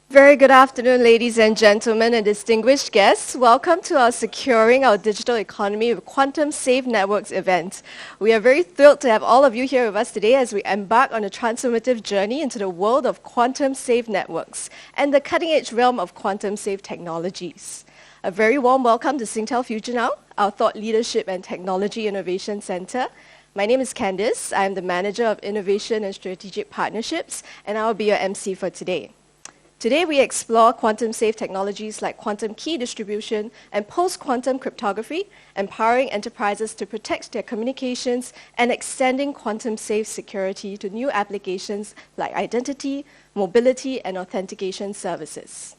Very good afternoon, ladies and gentlemen and distinguished guests. Welcome to our Securing Our Digital Economy with Quantum Safe Networks event. We are very thrilled to have all of you here with us today as we embark on a transformative journey into the world of quantum safe networks and the cutting-edge realm of quantum safe technologies. A very warm welcome to Singtel Future Now, our Thought Leadership and Technology Innovation Center. My name is Candice. I am the Manager of Innovation and Strategic Partnerships, and I will be your MC for today. Today, we explore quantum-safe technologies like quantum key distribution and post-quantum cryptography, empowering enterprises to protect their communications and extending quantum-safe security to new applications like identity, mobility, and authentication services.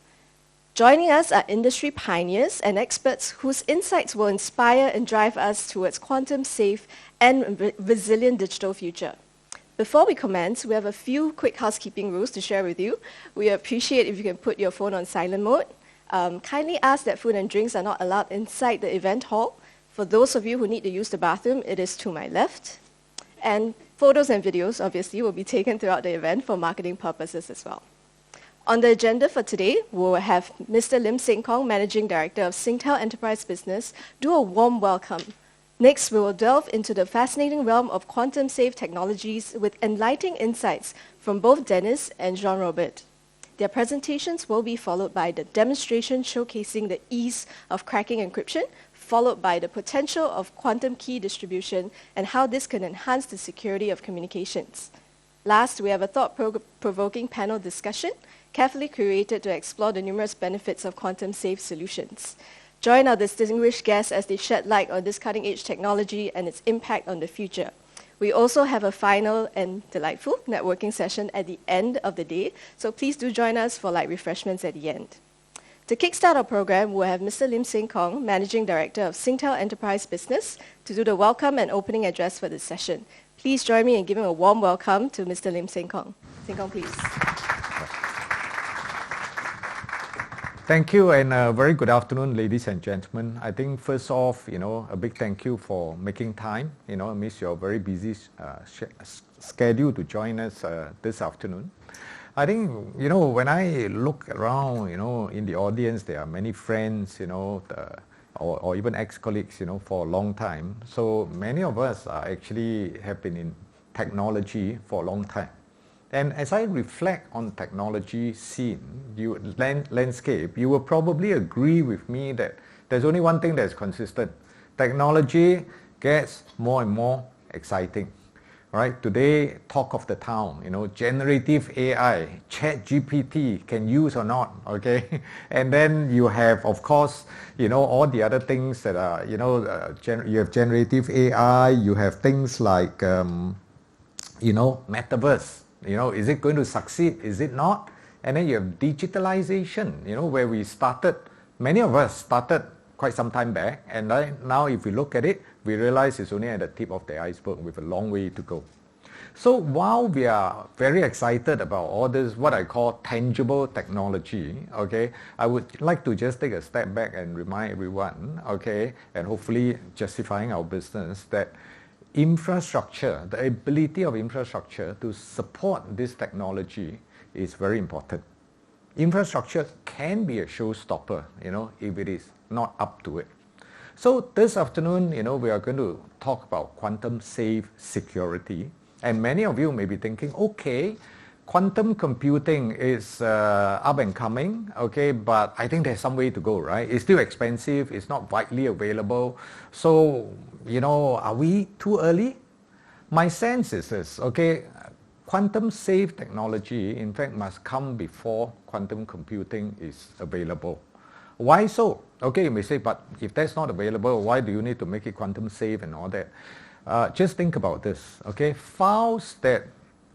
Joining us are industry pioneers and experts whose insights will inspire and drive us towards quantum-safe and resilient digital future. Before we commence, we have a few quick housekeeping rules to share with you. We appreciate if you can put your phone on silent mode. Kindly ask that food and drinks are not allowed inside the event hall. For those of you who need to use the bathroom, it is to my left. And photos and videos, obviously, will be taken throughout the event for marketing purposes as well. On the agenda for today, we'll have Mr. Lim Seng Kong, Managing Director of Singtel Enterprise Business, do a warm welcome. Next, we will delve into the fascinating realm of quantum-safe technologies with enlightening insights from both Dennis and Jean-Robert. Their presentations will be followed by the demonstration showcasing the ease of cracking encryption, followed by the potential of quantum key distribution and how this can enhance the security of communications. Last, we have a thought-provoking panel discussion, carefully curated to explore the numerous benefits of quantum-safe solutions. Join our distinguished guests as they shed light on this cutting-edge technology and its impact on the future. We also have a final and delightful networking session at the end of the day, so please do join us for light refreshments at the end. To kickstart our program, we'll have Mr. Lim Seng Kong, Managing Director of Singtel Enterprise Business, to do the welcome and opening address for this session. Please join me in giving a warm welcome to Mr. Lim Seng Kong. Seng Kong, please. Thank you, and a very good afternoon, ladies and gentlemen. I think first off, a big thank you for making time, amidst your very busy schedule to join us this afternoon. I think, when I look around, in the audience, there are many friends, or even ex-colleagues, for a long time. So many of us are actually have been in technology for a long time. And as I reflect on technology scene, landscape, you will probably agree with me that there's only one thing that's consistent. Technology gets more and more exciting. Right? Today, talk of the town, generative AI, ChatGPT, can use or not, okay? And then you have, of course, all the other things that are, you have generative AI, you have things like, metaverse. Is it going to succeed? Is it not? And then you have digitalization, where we started, many of us started quite some time back. And now if we look at it, we realize it's only at the tip of the iceberg with a long way to go. So while we are very excited about all this, what I call tangible technology, okay, I would like to just take a step back and remind everyone, okay, and hopefully justifying our business that infrastructure, the ability of infrastructure to support this technology is very important. Infrastructure can be a showstopper, if it is not up to it. So this afternoon, we are going to talk about quantum safe security. And many of you may be thinking, okay, quantum computing is up and coming, okay, but I think there's some way to go, right? It's still expensive, it's not widely available. So, are we too early? My sense is this, okay, quantum safe technology, in fact, must come before quantum computing is available. Why so? Okay, you may say, but if that's not available, why do you need to make it quantum safe and all that? Just think about this, okay? Files that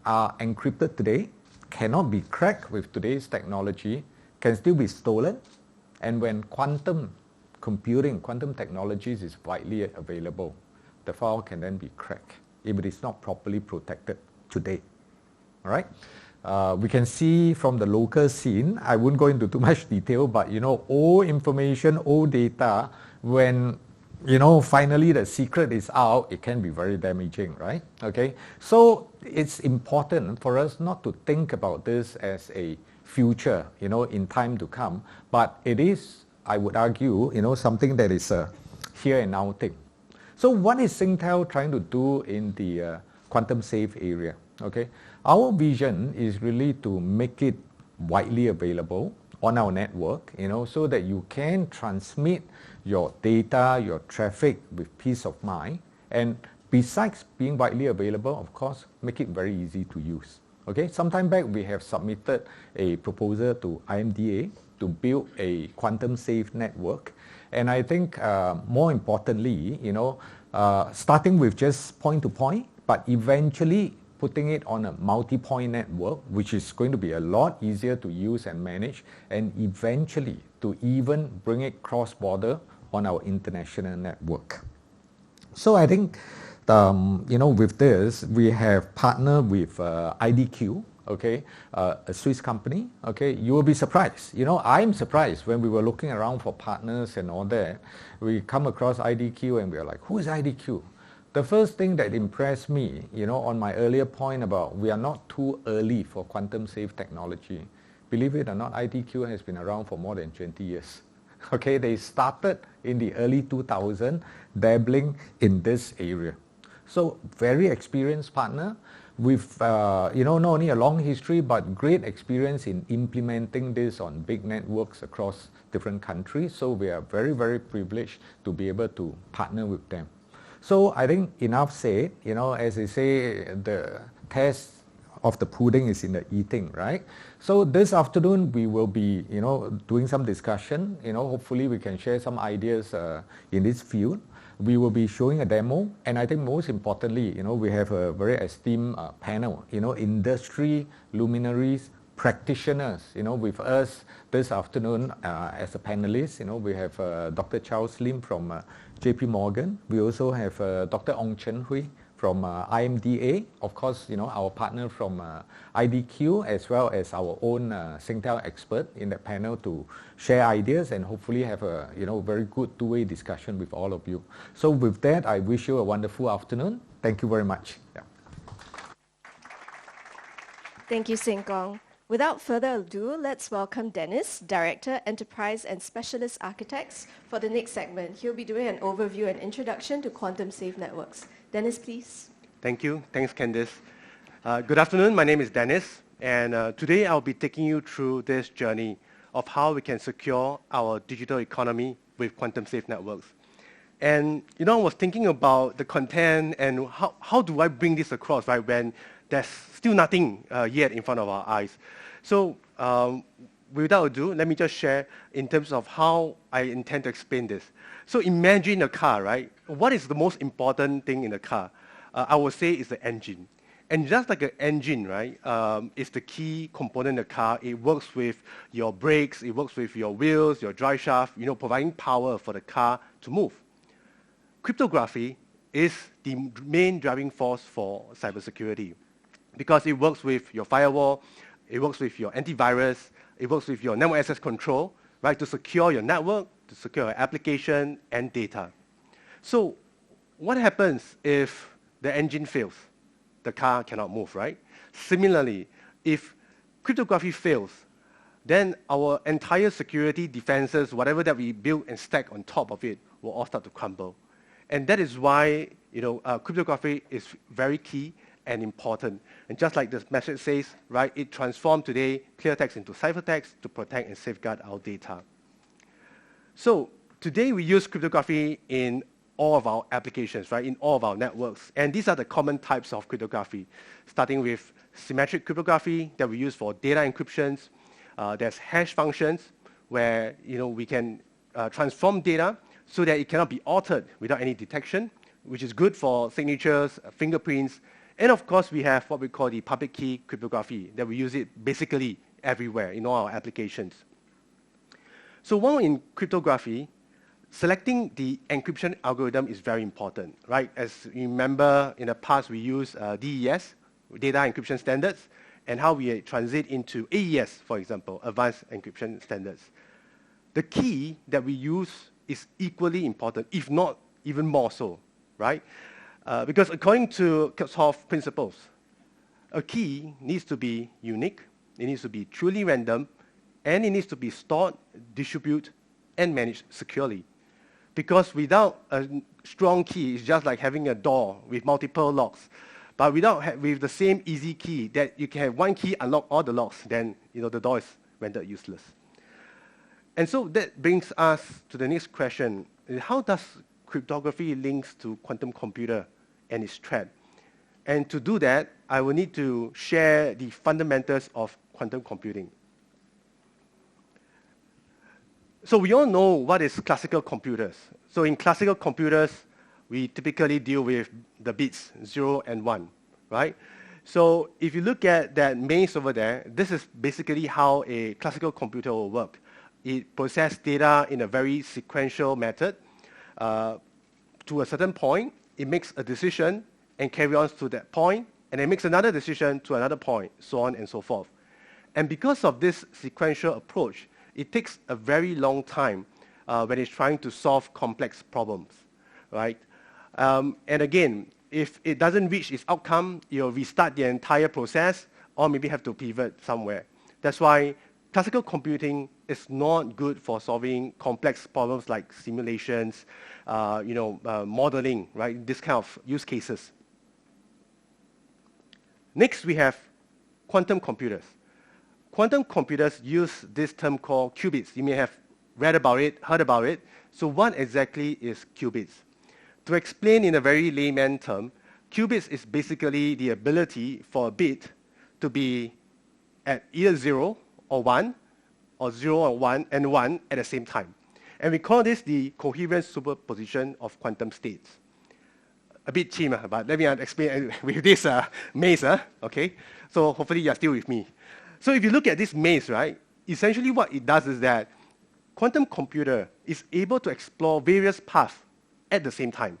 are encrypted today cannot be cracked with today's technology, can still be stolen, and when quantum computing, quantum technologies is widely available, the file can then be cracked if it is not properly protected today. All right? We can see from the local scene, I won't go into too much detail, but old information, old data, when finally the secret is out, it can be very damaging, right? Okay, so it's important for us not to think about this as a future, in time to come. But it is, I would argue, something that is a here and now thing. So what is Singtel trying to do in the quantum safe area? Okay, our vision is really to make it widely available on our network, so that you can transmit your data, your traffic with peace of mind. And besides being widely available, of course, make it very easy to use. Okay, sometime back we have submitted a proposal to IMDA to build a quantum safe network. And I think more importantly, starting with just point-to-point, but eventually putting it on a multi-point network, which is going to be a lot easier to use and manage, and eventually to even bring it cross-border on our international network. So I think, with this, we have partnered with IDQ, okay, a Swiss company. Okay, you will be surprised. I'm surprised when we were looking around for partners and all that. We come across IDQ and we are like, who is IDQ? The first thing that impressed me, on my earlier point about we are not too early for quantum safe technology. Believe it or not, IDQ has been around for more than 20 years. Okay, they started in the early 2000s dabbling in this area. So very experienced partner with, not only a long history, but great experience in implementing this on big networks across different countries. So we are very, very privileged to be able to partner with them. So I think enough said, as they say, the test of the pudding is in the eating, right? So this afternoon we will be, doing some discussion. Hopefully we can share some ideas in this field. We will be showing a demo, and I think most importantly, we have a very esteemed panel, industry luminaries, practitioners, with us this afternoon as a panelist. We have Dr. Charles Lim from JP Morgan. We also have Dr. Ong Chen Hui from IMDA, of course, our partner from IDQ, as well as our own Singtel expert in the panel to share ideas and hopefully have a very good two-way discussion with all of you. So with that, I wish you a wonderful afternoon. Thank you very much. Yeah. Thank you, Seng Kong. Without further ado, let's welcome Dennis, Director, Enterprise and Specialist Architects, for the next segment. He'll be doing an overview and introduction to quantum safe networks. Dennis, please. Thank you. Thanks, Candice. Good afternoon. My name is Dennis, and today I'll be taking you through this journey of how we can secure our digital economy with quantum safe networks. And, I was thinking about the content and how do I bring this across, right, when there's still nothing yet in front of our eyes. So without ado, let me just share in terms of how I intend to explain this. So imagine a car, right? What is the most important thing in a car? I would say it's the engine. And just like an engine, right, is the key component in the car. It works with your brakes, it works with your wheels, your drive shaft, providing power for the car to move. Cryptography is the main driving force for cybersecurity because it works with your firewall, it works with your antivirus, it works with your network access control, right, to secure your network, to secure your application and data. So what happens if the engine fails? The car cannot move, right? Similarly, if cryptography fails, then our entire security defenses, whatever that we build and stack on top of it, will all start to crumble. And that is why cryptography is very key and important. And just like this message says, right, it transformed today clear text into ciphertext to protect and safeguard our data. So today we use cryptography in all of our applications, right, in all of our networks. And these are the common types of cryptography, starting with symmetric cryptography that we use for data encryptions. There's hash functions where we can transform data so that it cannot be altered without any detection, which is good for signatures, fingerprints. And of course, we have what we call the public key cryptography, that we use it basically everywhere in all our applications. So while in cryptography, selecting the encryption algorithm is very important, right? As you remember, in the past, we used DES, data encryption standards, and how we transit into AES, for example, advanced encryption standards. The key that we use is equally important, if not even more so, right? Because according to Kirchhoff principles, a key needs to be unique, It needs to be truly random, and it needs to be stored, distributed, and managed securely. Because without a strong key, it's just like having a door with multiple locks. But with the same easy key, that you can have one key unlock all the locks, then the door is rendered useless. And so that brings us to the next question. How does cryptography links to quantum computer and its threat? And to do that, I will need to share the fundamentals of quantum computing. So we all know what is classical computers. So in classical computers, we typically deal with the bits 0 and 1, right? So if you look at that maze over there, this is basically how a classical computer will work. It processes data in a very sequential method. To a certain point, it makes a decision and carries on to that point, and it makes another decision to another point, so on and so forth. And because of this sequential approach, it takes a very long time when it's trying to solve complex problems, right? And again, if it doesn't reach its outcome, you'll restart the entire process, or maybe have to pivot somewhere. That's why classical computing is not good for solving complex problems like simulations, modeling, right? This kind of use cases. Next, we have quantum computers. Quantum computers use this term called qubits. You may have read about it, heard about it. So what exactly is qubits? To explain in a very layman term, qubits is basically the ability for a bit to be at either 0 or 1, or 0 and 1 at the same time. And we call this the coherent superposition of quantum states. A bit cheap, but let me explain with this maze, okay? So hopefully you're still with me. So if you look at this maze, right, essentially what it does is that quantum computer is able to explore various paths at the same time,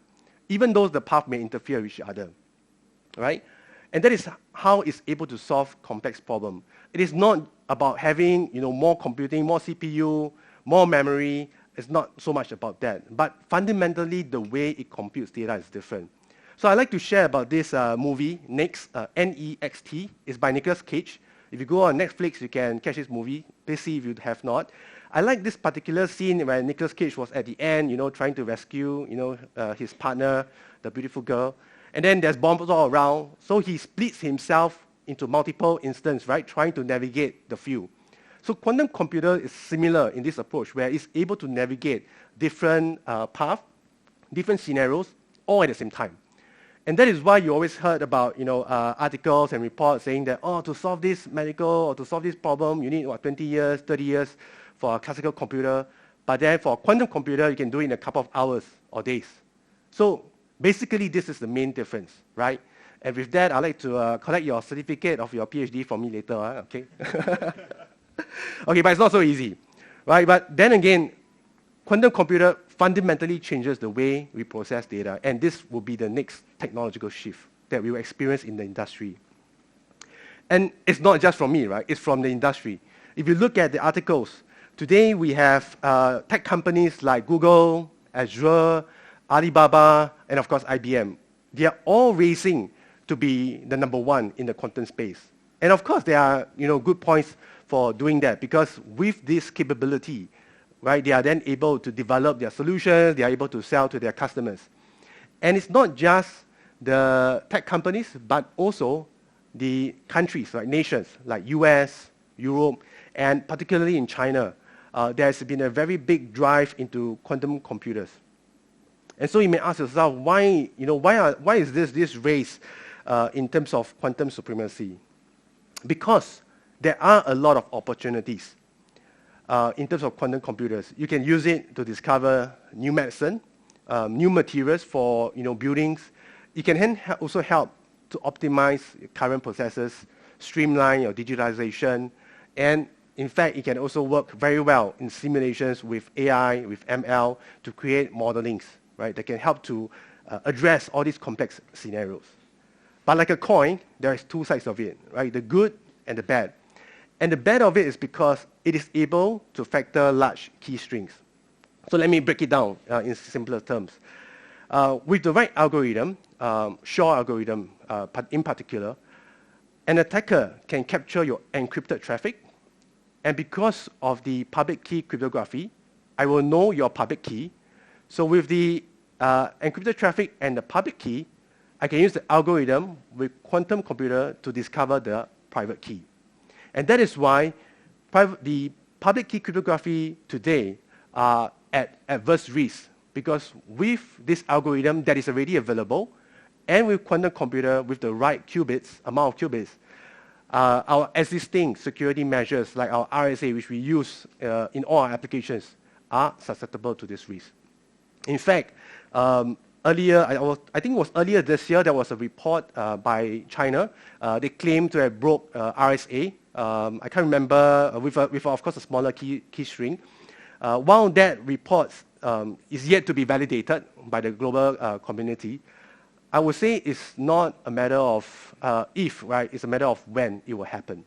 even though the path may interfere with each other, right? And that is how it's able to solve complex problems. It is not about having more computing, more CPU, more memory. It's not so much about that. But fundamentally, the way it computes data is different. So I'd like to share about this movie, Next, N-E-X-T. It's by Nicolas Cage. If you go on Netflix, you can catch this movie. Please see if you have not. I like this particular scene where Nicolas Cage was at the end, trying to rescue, his partner, the beautiful girl. And then there's bombs all around. So he splits himself into multiple instances, right, trying to navigate the field. So quantum computer is similar in this approach, where it's able to navigate different paths, different scenarios, all at the same time. And that is why you always heard about articles and reports saying that, to solve this medical or to solve this problem, you need 20 years, 30 years for a classical computer. But then for a quantum computer, you can do it in a couple of hours or days. So basically, this is the main difference, right? And with that, I'd like to collect your certificate of your PhD from me later, okay? Okay, but it's not so easy, right? But then again, quantum computer fundamentally changes the way we process data, and this will be the next technological shift that we will experience in the industry. And it's not just from me, right? It's from the industry. If you look at the articles, today we have tech companies like Google, Azure, Alibaba, and of course IBM. They are all racing to be the number one in the quantum space. And of course, there are good points for doing that, because with this capability, right, they are then able to develop their solutions, they are able to sell to their customers. And it's not just the tech companies, but also the countries, like nations, like US, Europe, and particularly in China. There's been a very big drive into quantum computers. And so you may ask yourself, why is this race in terms of quantum supremacy? Because there are a lot of opportunities in terms of quantum computers. You can use it to discover new medicine, new materials for buildings. It can also help to optimize current processes, streamline your digitalization, and in fact, it can also work very well in simulations with AI, with ML, to create modelings, right, that can help to address all these complex scenarios. But like a coin, there is two sides of it, right, the good and the bad. And the bad of it is because it is able to factor large key strings. So let me break it down in simpler terms. With the right algorithm, Shor algorithm in particular, an attacker can capture your encrypted traffic, and because of the public key cryptography, I will know your public key. So with the encrypted traffic and the public key, I can use the algorithm with quantum computer to discover the private key. And that is why the public key cryptography today are at adverse risk, because with this algorithm that is already available, and with quantum computer with the right qubits, amount of qubits, our existing security measures like our RSA, which we use in all our applications, are susceptible to this risk. In fact, earlier, I think it was earlier this year, there was a report by China. They claimed to have broke RSA. I can't remember, with of course a smaller key string. While that report is yet to be validated by the global community, I would say it's not a matter of if, right? It's a matter of when it will happen.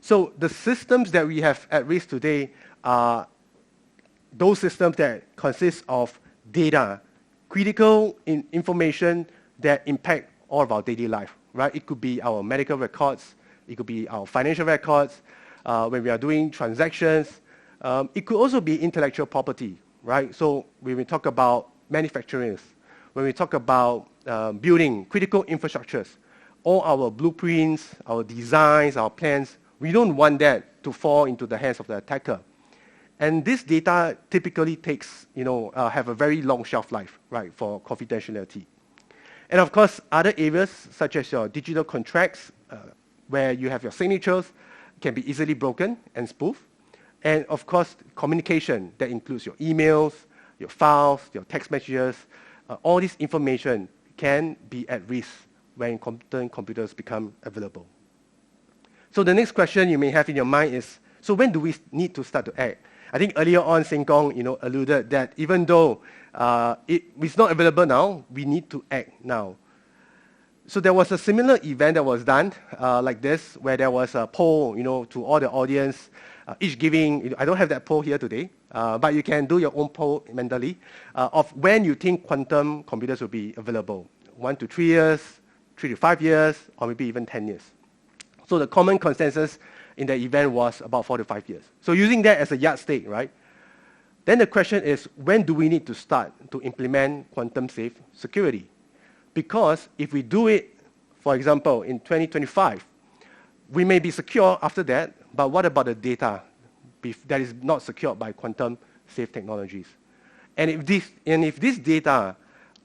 So the systems that we have at risk today are those systems that consist of data, critical information that impact all of our daily life, right? It could be our medical records, it could be our financial records, when we are doing transactions. It could also be intellectual property, right? So when we talk about manufacturing, when we talk about building critical infrastructures, all our blueprints, our designs, our plans, we don't want that to fall into the hands of the attacker. And this data typically takes, have a very long shelf life, right, for confidentiality. And of course, other areas such as your digital contracts, where you have your signatures, can be easily broken and spoofed. And of course, communication that includes your emails, your files, your text messages, all this information can be at risk when quantum computers become available. So the next question you may have in your mind is, so when do we need to start to act? I think earlier on, Seng alluded that even though it's not available now, we need to act now. So there was a similar event that was done like this, where there was a poll, to all the audience, each giving, I don't have that poll here today, but you can do your own poll mentally of when you think quantum computers will be available. 1 to 3 years, 3 to 5 years, or maybe even 10 years. So the common consensus in the event was about 4 to 5 years. So using that as a yardstick, right? Then the question is, when do we need to start to implement quantum safe security? Because if we do it, for example, in 2025, we may be secure after that, but what about the data that is not secured by quantum safe technologies? And if these data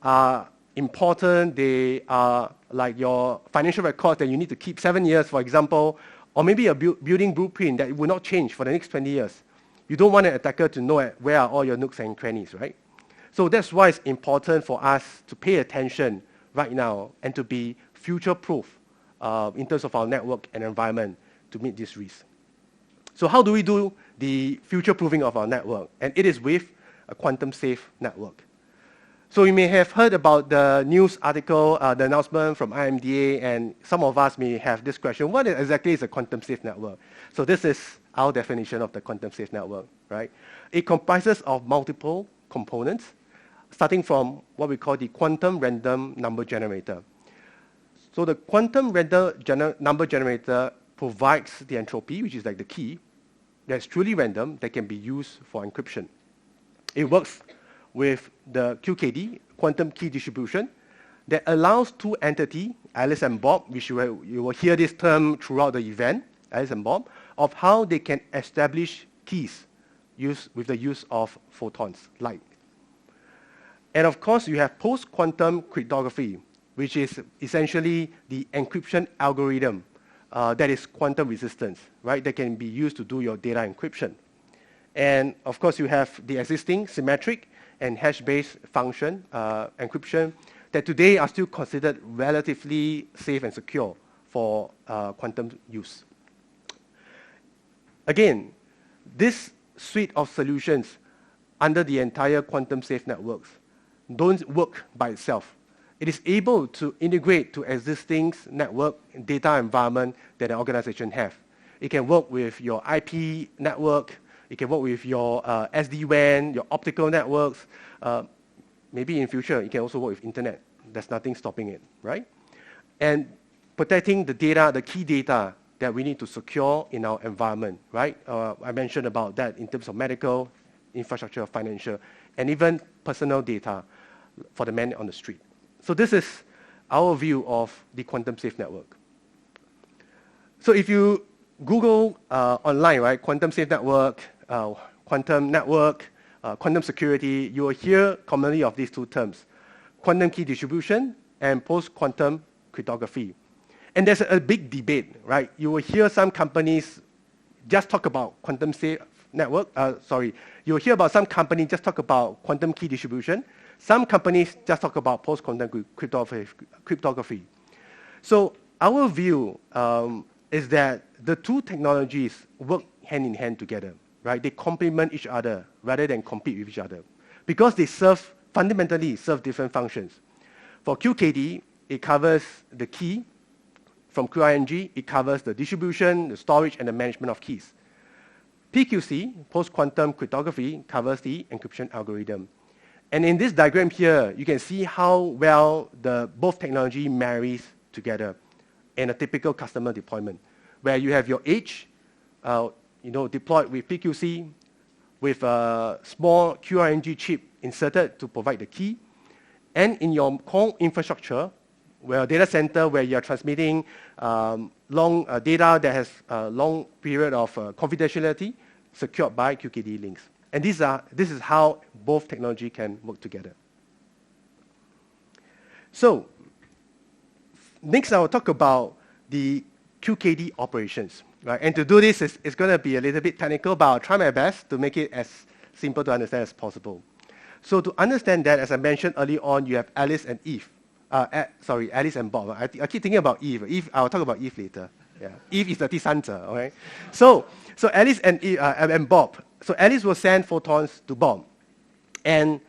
are important, they are like your financial records that you need to keep 7 years, for example, or maybe a building blueprint that will not change for the next 20 years. You don't want an attacker to know where are all your nooks and crannies, right? So that's why it's important for us to pay attention right now and to be future-proof in terms of our network and environment to meet this risk. So how do we do the future-proofing of our network? And it is with a quantum-safe network. So you may have heard about the news article, the announcement from IMDA, and some of us may have this question, what exactly is a quantum-safe network? So this is our definition of the quantum-safe network, right? It comprises of multiple components, starting from what we call the quantum random number generator. So the quantum random number generator provides the entropy, which is like the key, that's truly random, that can be used for encryption. It works with the QKD, quantum key distribution, that allows two entities, Alice and Bob, which you will hear this term throughout the event, Alice and Bob, of how they can establish keys with the use of photons, light. And of course, you have post-quantum cryptography, which is essentially the encryption algorithm that is quantum resistant, right? That can be used to do your data encryption. And of course, you have the existing symmetric and hash-based function encryption that today are still considered relatively safe and secure for quantum use. Again, this suite of solutions under the entire quantum safe networks don't work by itself. It is able to integrate to existing network and data environment that an organization have. It can work with your IP network. It can work with your SD-WAN, your optical networks. Maybe in future, it can also work with internet. There's nothing stopping it, right? And protecting the data, the key data that we need to secure in our environment, right? I mentioned about that in terms of medical, infrastructure, financial, and even personal data for the man on the street. So this is our view of the quantum safe network. So if you Google online, right, quantum safe network, quantum network, quantum security, you will hear commonly of these two terms, quantum key distribution and post-quantum cryptography. And there's a big debate, right? You will hear some companies just talk about quantum safe network, you will hear about some companies just talk about quantum key distribution. Some companies just talk about post-quantum cryptography. So our view is that the two technologies work hand in hand together, right? They complement each other rather than compete with each other because they fundamentally serve different functions. For QKD, it covers the key. From QING, it covers the distribution, the storage, and the management of keys. PQC, post-quantum cryptography, covers the encryption algorithm. And in this diagram here, you can see how well both technology marries together in a typical customer deployment, where you have your edge, deployed with PQC, with a small QING chip inserted to provide the key, and in your core infrastructure, where data center, where you're transmitting long data that has a long period of confidentiality, secured by QKD links. And this is how both technology can work together. So next, I will talk about the QKD operations. Right? And to do this, it's going to be a little bit technical, but I'll try my best to make it as simple to understand as possible. So to understand that, as I mentioned early on, you have Alice and Eve. Alice and Bob. I keep thinking about Eve. I'll talk about Eve later. Yeah. Eve is the 第三者, okay? So Alice and Eve, and Bob. So Alice will send photons to Bob. And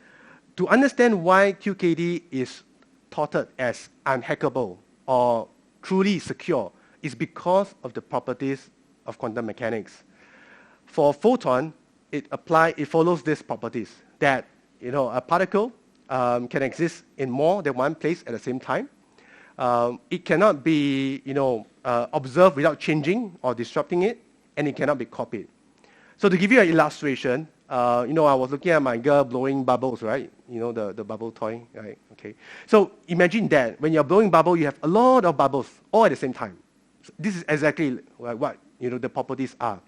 to understand why QKD is touted as unhackable or truly secure is because of the properties of quantum mechanics. For photon, it follows these properties that a particle can exist in more than one place at the same time. It cannot be observed without changing or disrupting it, and it cannot be copied. So to give you an illustration, I was looking at my girl blowing bubbles, right? The bubble toy, right? Okay. So imagine that when you're blowing bubble, you have a lot of bubbles all at the same time. So this is exactly what the properties are.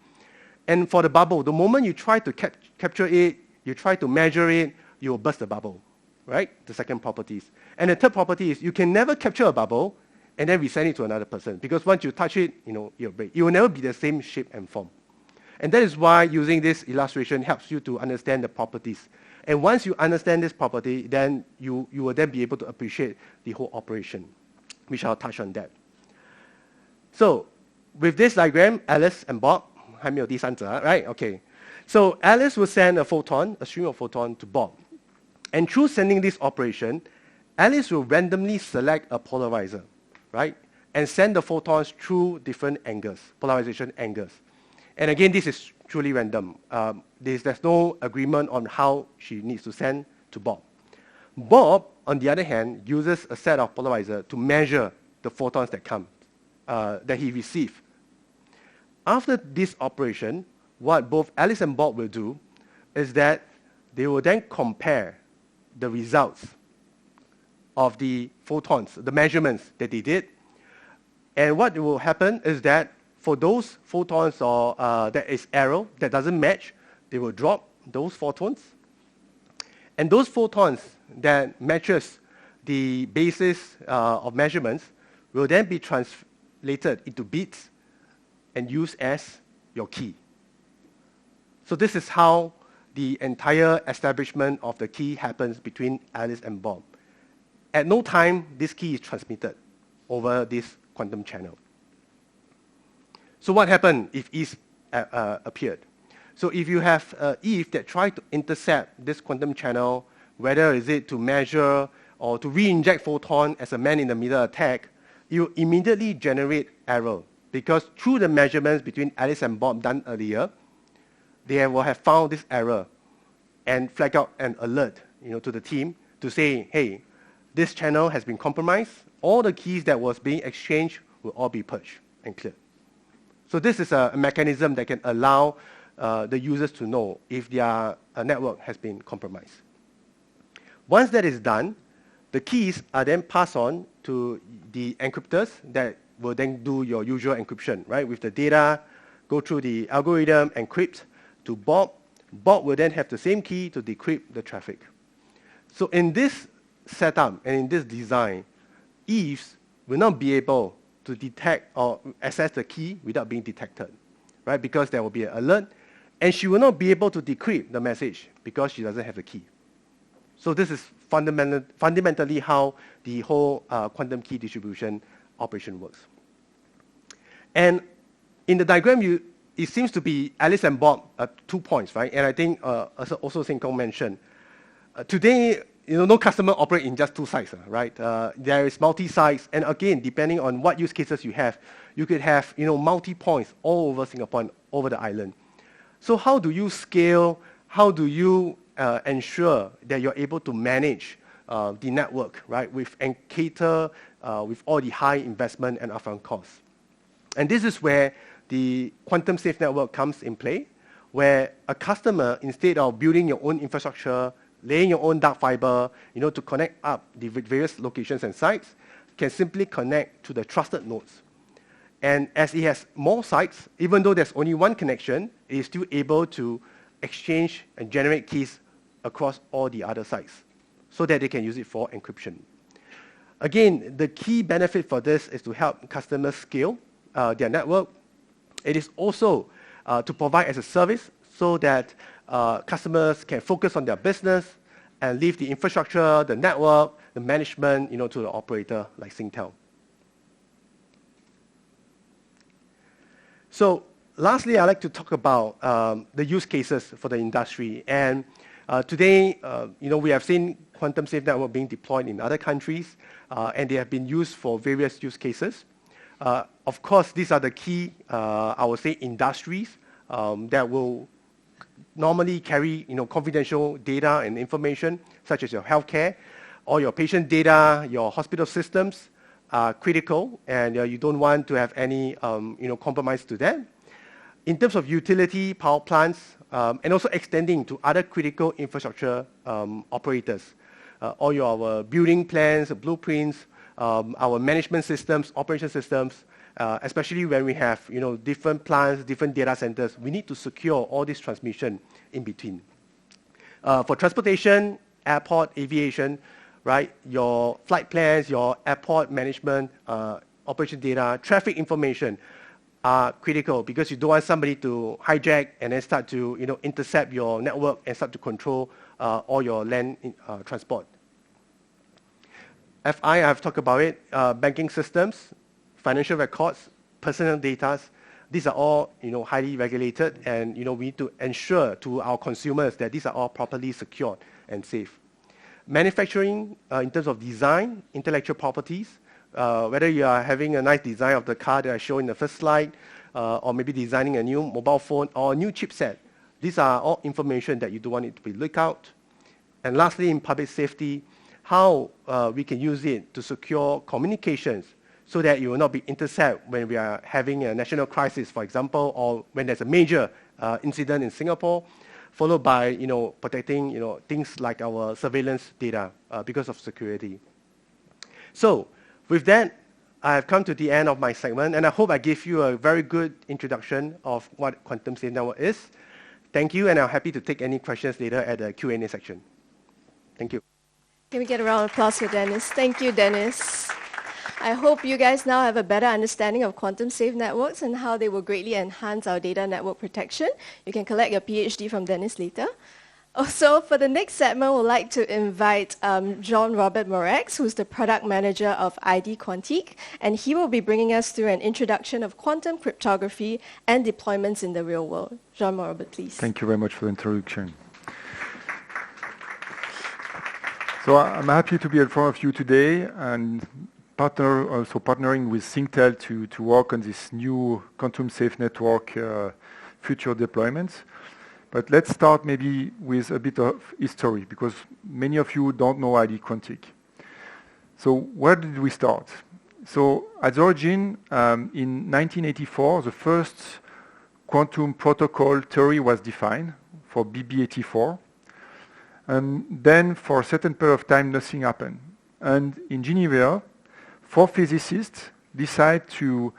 And for the bubble, the moment you try to capture it, you try to measure it, you will burst the bubble, right? The second properties. And the third property is you can never capture a bubble and then resend it to another person because once you touch it, it'll break. It will never be the same shape and form. And that is why using this illustration helps you to understand the properties. And once you understand this property, then you will then be able to appreciate the whole operation, which I'll touch on that. So with this diagram, Alice and Bob, 还没有第三者, right? Okay. So Alice will send a stream of photon to Bob. And through sending this operation, Alice will randomly select a polarizer, right? And send the photons through different angles, polarization angles. And again, this is truly random. There's no agreement on how she needs to send to Bob. Bob, on the other hand, uses a set of polarizer to measure the photons that come, that he receives. After this operation, what both Alice and Bob will do is that they will then compare the results of the photons, the measurements that they did. And what will happen is that for those photons or that is error that doesn't match, they will drop those photons. And those photons that matches the basis of measurements will then be translated into bits and used as your key. So this is how the entire establishment of the key happens between Alice and Bob. At no time, this key is transmitted over this quantum channel. So what happened if Eve appeared? So if you have Eve that tried to intercept this quantum channel, whether is it to measure or to re-inject photon as a man-in-the-middle attack, you immediately generate error because through the measurements between Alice and Bob done earlier, they will have found this error and flag out an alert to the team to say, hey, this channel has been compromised. All the keys that was being exchanged will all be purged and cleared. So this is a mechanism that can allow the users to know if their network has been compromised. Once that is done, the keys are then passed on to the encryptors that will then do your usual encryption, right? With the data, go through the algorithm, encrypt to Bob. Bob will then have the same key to decrypt the traffic. So in this setup and in this design, Eves will not be able to detect or access the key without being detected, right? Because there will be an alert, and she will not be able to decrypt the message because she doesn't have the key. So this is fundamentally how the whole quantum key distribution operation works. And in the diagram, it seems to be Alice and Bob 2 points, right? And I think also Singtel mentioned, today, no customer operate in just 2 sites, right? There is multi-sites, and again, depending on what use cases you have, you could have multi-points all over Singapore and over the island. So how do you scale? How do you ensure that you're able to manage the network, right, and cater with all the high investment and upfront costs? And this is where the quantum safe network comes in play, where a customer, instead of building your own infrastructure, laying your own dark fiber, to connect up the various locations and sites, can simply connect to the trusted nodes. And as it has more sites, even though there's only one connection, it is still able to exchange and generate keys across all the other sites so that they can use it for encryption. Again, the key benefit for this is to help customers scale their network. It is also to provide as a service so that customers can focus on their business and leave the infrastructure, the network, the management, to the operator like Singtel. So lastly, I'd like to talk about the use cases for the industry. And today, we have seen quantum safe network being deployed in other countries, and they have been used for various use cases. Of course, these are the key, I would say, industries that will normally carry confidential data and information, such as your healthcare, or your patient data, your hospital systems are critical, and you don't want to have any compromise to that. In terms of utility, power plants, and also extending to other critical infrastructure operators, all our building plans, blueprints, our management systems, operation systems, especially when we have different plants, different data centers, we need to secure all this transmission in between. For transportation, airport, aviation, right, your flight plans, your airport management, operation data, traffic information are critical because you don't want somebody to hijack and then start to intercept your network and start to control all your land transport. FI, I've talked about it, banking systems, financial records, personal data. These are all highly regulated, and we need to ensure to our consumers that these are all properly secured and safe. Manufacturing, in terms of design, intellectual properties, whether you are having a nice design of the car that I showed in the first slide, or maybe designing a new mobile phone or a new chipset, these are all information that you do want it to be leaked out. And lastly, in public safety, how we can use it to secure communications so that it will not be intercepted when we are having a national crisis, for example, or when there's a major incident in Singapore, followed by protecting things like our surveillance data because of security. So with that, I have come to the end of my segment, and I hope I gave you a very good introduction of what quantum safe network is. Thank you, and I'm happy to take any questions later at the Q&A section. Thank you. Can we get a round of applause for Dennis? Thank you, Dennis. I hope you guys now have a better understanding of quantum safe networks and how they will greatly enhance our data network protection. You can collect your PhD from Dennis later. Also, for the next segment, we'd like to invite Jean-Robert Morax, who's the product manager of Quantique, and he will be bringing us through an introduction of quantum cryptography and deployments in the real world. Jean-Robert, please. Thank you very much for the introduction. So I'm happy to be in front of you today and partnering with Singtel to work on this new quantum safe network future deployments. But let's start maybe with a bit of history, because many of you don't know Quantique. So where did we start? So at the origin, in 1984, the first quantum protocol theory was defined for BB84. And then for a certain period of time, nothing happened. And in Geneva, 4 physicists decide to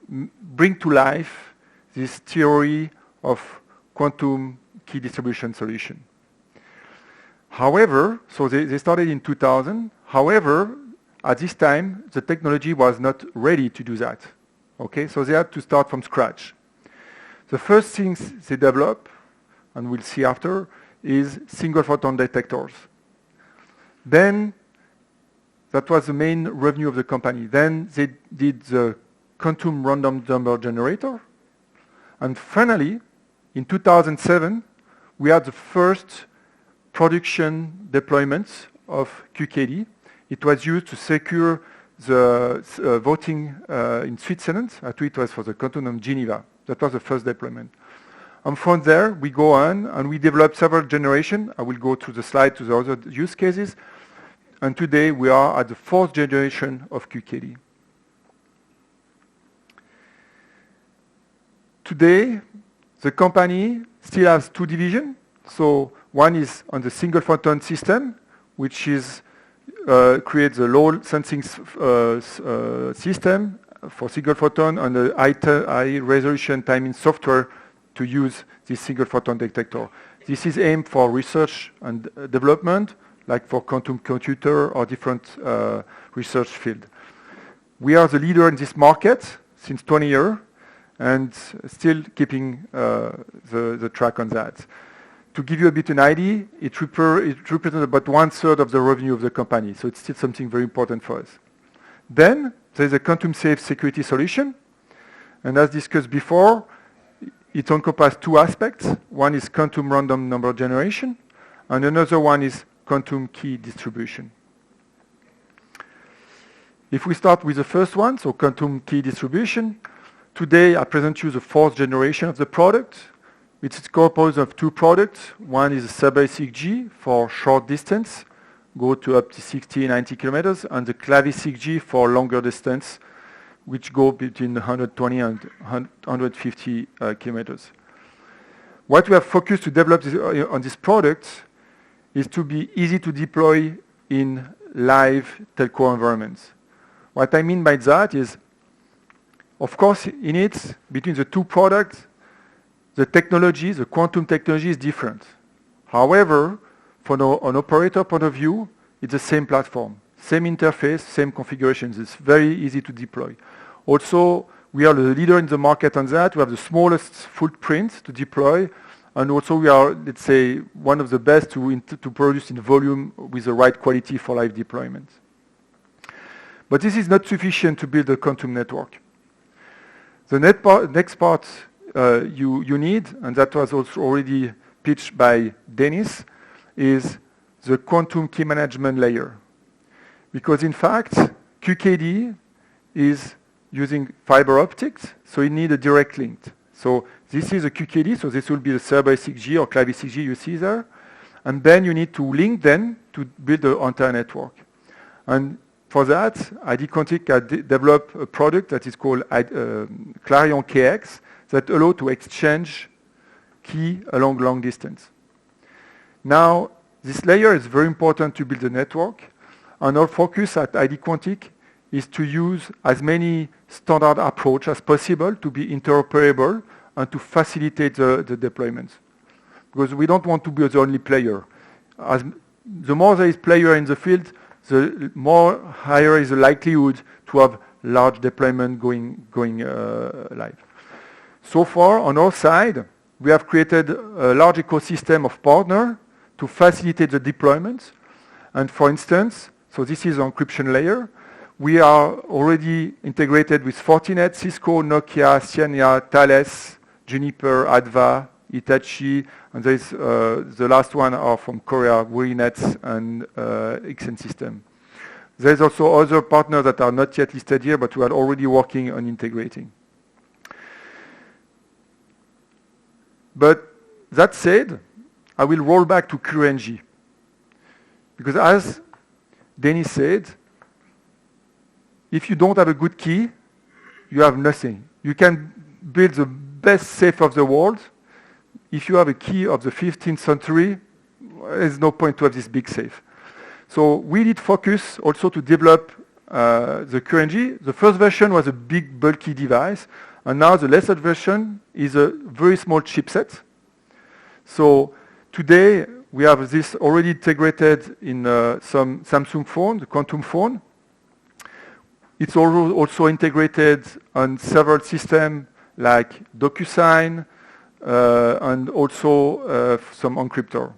bring to life this theory of quantum key distribution solution. However, so they started in 2000. However, at this time, the technology was not ready to do that. Okay, so they had to start from scratch. The first things they developed, and we'll see after, is single photon detectors. Then, that was the main revenue of the company. Then they did the quantum random number generator. And finally, in 2007, we had the first production deployment of QKD. It was used to secure the voting in Switzerland. Actually, it was for the canton of Geneva. That was the first deployment. And from there, we go on, and we develop several generations. I will go to the slide to the other use cases. And today, we are at the 4th generation of QKD. Today, the company still has 2 divisions. So one is on the single photon system, which is creates a low sensing system for single photon and a high resolution timing software to use this single photon detector. This is aimed for research and development, like for quantum computer or different research field. We are the leader in this market since 20 years and still keeping the track on that. To give you a bit an idea, it represents about 1/3 of the revenue of the company, so it's still something very important for us. Then there's a quantum-safe security solution, and as discussed before, it encompasses 2 aspects. One is quantum random number generation, and another one is quantum key distribution. If we start with the first one, so quantum key distribution, today I present you the 4th generation of the product. It's composed of 2 products. One is a sub-6G for short distance, go to up to 60, 90 kilometers, and the Clavi-6G for longer distance, which go between 120 and 150 kilometers. What we have focused to develop on this product is to be easy to deploy in live telco environments. What I mean by that is, of course, in it, between the 2 products, the technology, the quantum technology is different. However, from an operator point of view, it's the same platform, same interface, same configurations. It's very easy to deploy. Also, we are the leader in the market on that. We have the smallest footprint to deploy. And also we are, let's say, one of the best to produce in volume with the right quality for live deployment. But this is not sufficient to build a quantum network. The next part you need, and that was also already pitched by Dennis, is the quantum key management layer. Because in fact, QKD is using fiber optics, so you need a direct link. So this is a QKD, so this will be the sub-6G or Clavi-6G you see there. And then you need to link them to build the entire network. And for that, Quantique had developed a product that is called Clarion KX that allows to exchange key along long distance. Now, this layer is very important to build the network. And our focus at Quantique is to use as many standard approach as possible to be interoperable and to facilitate the deployments. Because we don't want to be the only player. The more there is player in the field, the more higher is the likelihood to have large deployment going live. So far, on our side, we have created a large ecosystem of partners to facilitate the deployment. And for instance, so this is the encryption layer. We are already integrated with Fortinet, Cisco, Nokia, Ciena, Thales, Juniper, Adva, Hitachi, and there is the last one are from Korea, Wurinet and XN System. There's also other partners that are not yet listed here, but we are already working on integrating. But that said, I will roll back to QNG. Because as Dennis said, if you don't have a good key, you have nothing. You can build the best safe of the world. If you have a key of the 15th century, there's no point to have this big safe. So we did focus also to develop the QNG. The first version was a big bulky device, and now the latest version is a very small chipset. So today we have this already integrated in some Samsung phone, the Quantum phone. It's also integrated on several systems like DocuSign and also some encryptor.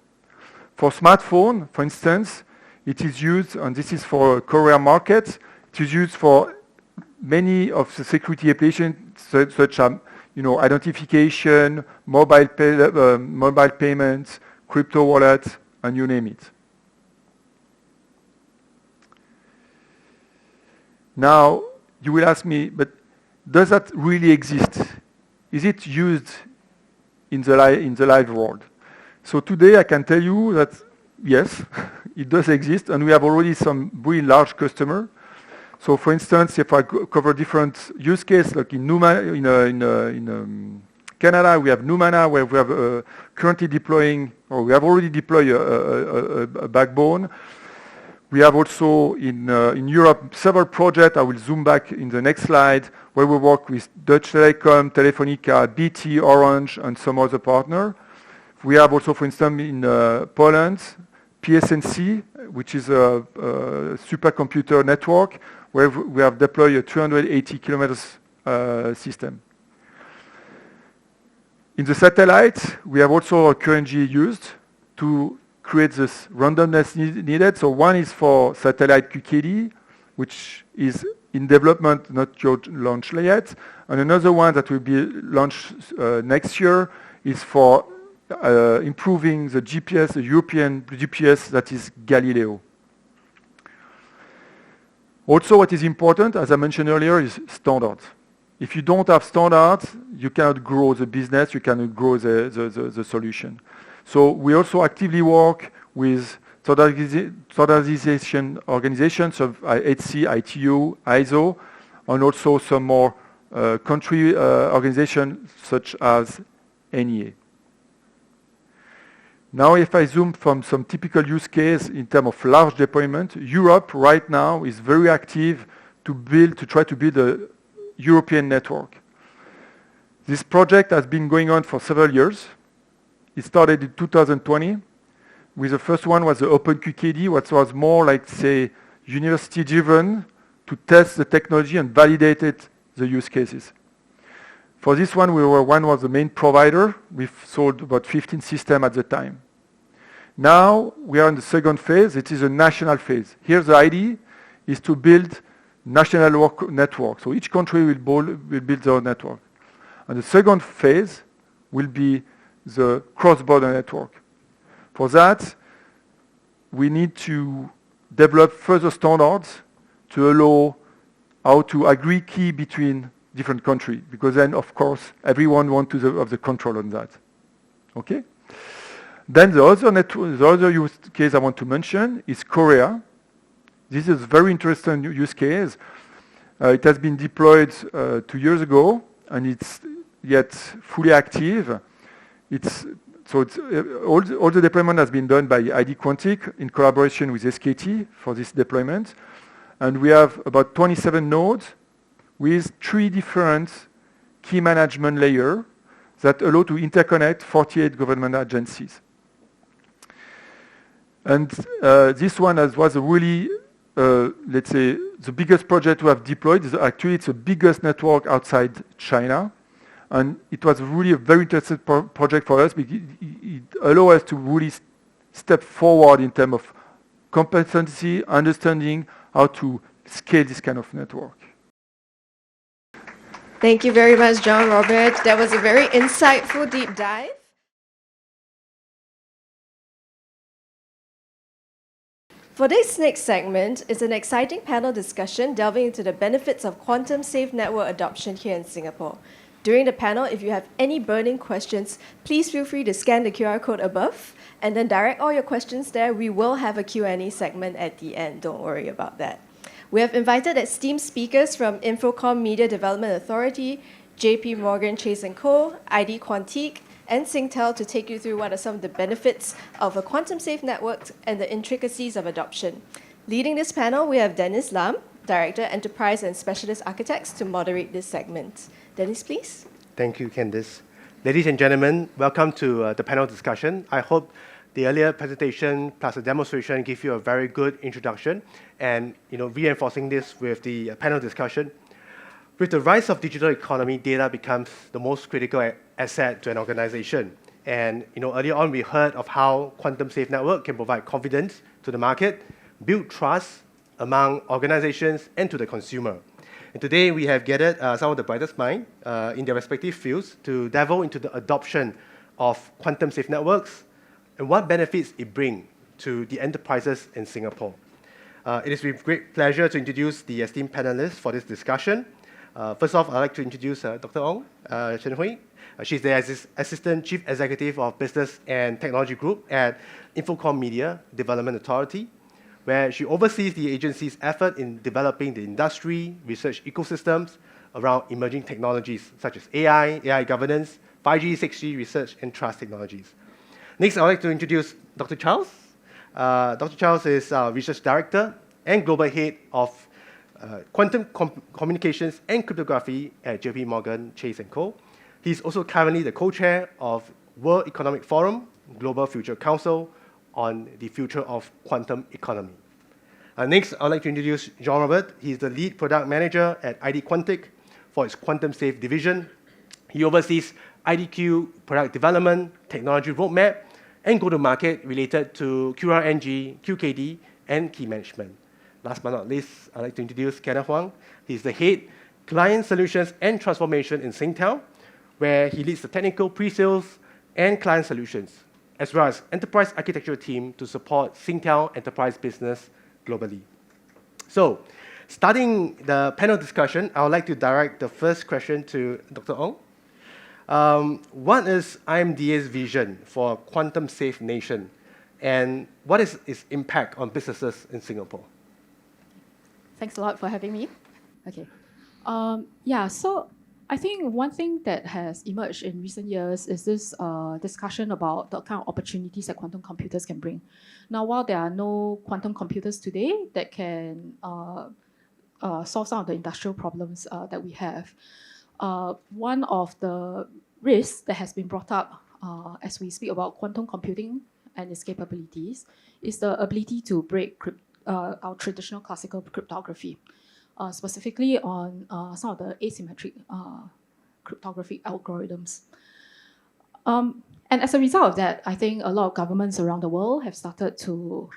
For smartphone, for instance, it is used, and this is for Korea market, it is used for many of the security applications such as identification, mobile payments, crypto wallet, and you name it. Now, you will ask me, but does that really exist? Is it used in the live world? So today I can tell you that yes, it does exist, and we have already some really large customers. So for instance, if I cover different use cases, like in Canada, we have Numana, where we have currently deploying, or we have already deployed a backbone. We have also in Europe several projects. I will zoom back in the next slide, where we work with Deutsche Telekom, Telefonica, BT, Orange, and some other partners. We have also, for instance, in Poland, PSNC, which is a supercomputer network, where we have deployed a 380 kilometers system. In the satellite, we have also a QNG used to create this randomness needed. So one is for satellite QKD, which is in development, not launched yet. And another one that will be launched next year is for improving the GPS, the European GPS, that is Galileo. Also, what is important, as I mentioned earlier, is standards. If you don't have standards, you cannot grow the business, you cannot grow the solution. So we also actively work with standardization organizations of HC, ITU, ISO, and also some more country organizations such as NEA. Now, if I zoom from some typical use case in terms of large deployment, Europe right now is very active to try to build a European network. This project has been going on for several years. It started in 2020. With the first one was the OpenQKD, what was more like, say, university-driven to test the technology and validated the use cases. For this one, we were one of the main provider. We've sold about 15 systems at the time. Now we are in the second phase. It is a national phase. Here the idea is to build national network. So each country will build their own network. And the second phase will be the cross-border network. For that, we need to develop further standards to allow how to agree key between different countries, because then, of course, everyone wants to have the control on that. Okay? Then the other use case I want to mention is Korea. This is a very interesting use case. It has been deployed 2 years ago, and it's yet fully active. All the deployment has been done by ID Quantique in collaboration with SKT for this deployment. And we have about 27 nodes with 3 different key management layers that allow to interconnect 48 government agencies. And this one was a really, let's say, the biggest project we have deployed. Actually, it's the biggest network outside China. And it was really a very interesting project for us because it allowed us to really step forward in terms of competency, understanding how to scale this kind of network. Thank you very much, John Robert. That was a very insightful deep dive. For this next segment is an exciting panel discussion delving into the benefits of quantum-safe network adoption here in Singapore. During the panel, if you have any burning questions, please feel free to scan the QR code above and then direct all your questions there. We will have a Q&A segment at the end. Don't worry about that. We have invited esteemed speakers from Infocom Media Development Authority, JP Morgan Chase & Co., ID Quantique, and Singtel to take you through what are some of the benefits of a quantum-safe network and the intricacies of adoption. Leading this panel, we have Dennis Lam, Director, Enterprise and Specialist Architects, to moderate this segment. Dennis, please. Thank you, Candice. Ladies and gentlemen, welcome to the panel discussion. I hope the earlier presentation plus the demonstration give you a very good introduction and reinforcing this with the panel discussion. With the rise of digital economy, data becomes the most critical asset to an organization. And earlier on, we heard of how quantum-safe network can provide confidence to the market, build trust among organizations and to the consumer. And today, we have gathered some of the brightest minds in their respective fields to delve into the adoption of quantum-safe networks and what benefits it brings to the enterprises in Singapore. It is with great pleasure to introduce the esteemed panelists for this discussion. First off, I'd like to introduce Dr. Ong Chen Hui. She's the Assistant Chief Executive of Business and Technology Group at Infocom Media Development Authority, where she oversees the agency's effort in developing the industry research ecosystems around emerging technologies such as AI, AI governance, 5G, 6G research, and trust technologies. Next, I'd like to introduce Dr. Charles. Dr. Charles is Research Director and Global Head of Quantum Communications and Cryptography at JP Morgan Chase & Co. He's also currently the co-chair of World Economic Forum Global Future Council on the future of quantum economy. Next, I'd like to introduce Jean Robert. He's the lead product manager at ID Quantique for its quantum safe division. He oversees IDQ product development, technology roadmap, and go-to-market related to QRNG, QKD, and key management. Last but not least, I'd like to introduce Kenneth Huang. He's the head client solutions and transformation in Singtel, where he leads the technical pre-sales and client solutions, as well as enterprise architecture team to support Singtel enterprise business globally. So, starting the panel discussion, I would like to direct the first question to Dr. Ong. What is IMDA's vision for a quantum-safe nation, and what is its impact on businesses in Singapore? Thanks a lot for having me. Okay. So I think one thing that has emerged in recent years is this discussion about the kind of opportunities that quantum computers can bring. Now, while there are no quantum computers today that can solve some of the industrial problems that we have, one of the risks that has been brought up as we speak about quantum computing and its capabilities is the ability to break our traditional classical cryptography. Specifically on some of the asymmetric cryptographic algorithms. And as a result of that, I think a lot of governments around the world have started to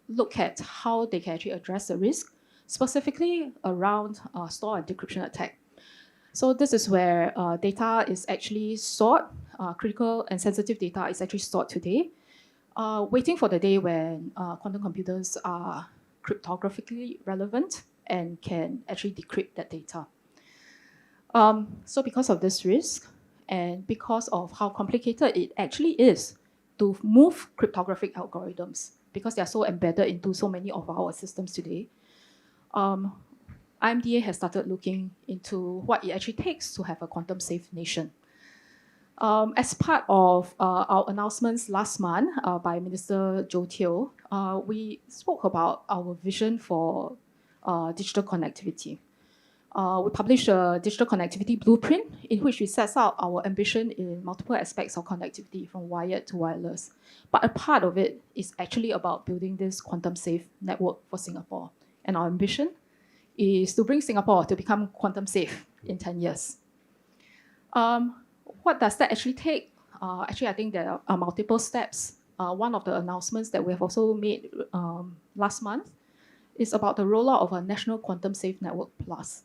look at how they can actually address the risk, specifically around store and decryption attack. So this is where data is actually stored, critical and sensitive data is actually stored today, waiting for the day when quantum computers are cryptographically relevant and can actually decrypt that data. So because of this risk, and because of how complicated it actually is to move cryptographic algorithms, because they are so embedded into so many of our systems today, IMDA has started looking into what it actually takes to have a quantum-safe nation. As part of our announcements last month by Minister Joe Teo, we spoke about our vision for digital connectivity. We published a digital connectivity blueprint in which we set out our ambition in multiple aspects of connectivity, from wired to wireless. But a part of it is actually about building this quantum-safe network for Singapore. And our ambition is to bring Singapore to become quantum-safe in 10 years. What does that actually take? Actually, I think there are multiple steps. One of the announcements that we have also made last month is about the rollout of a National Quantum Safe Network Plus.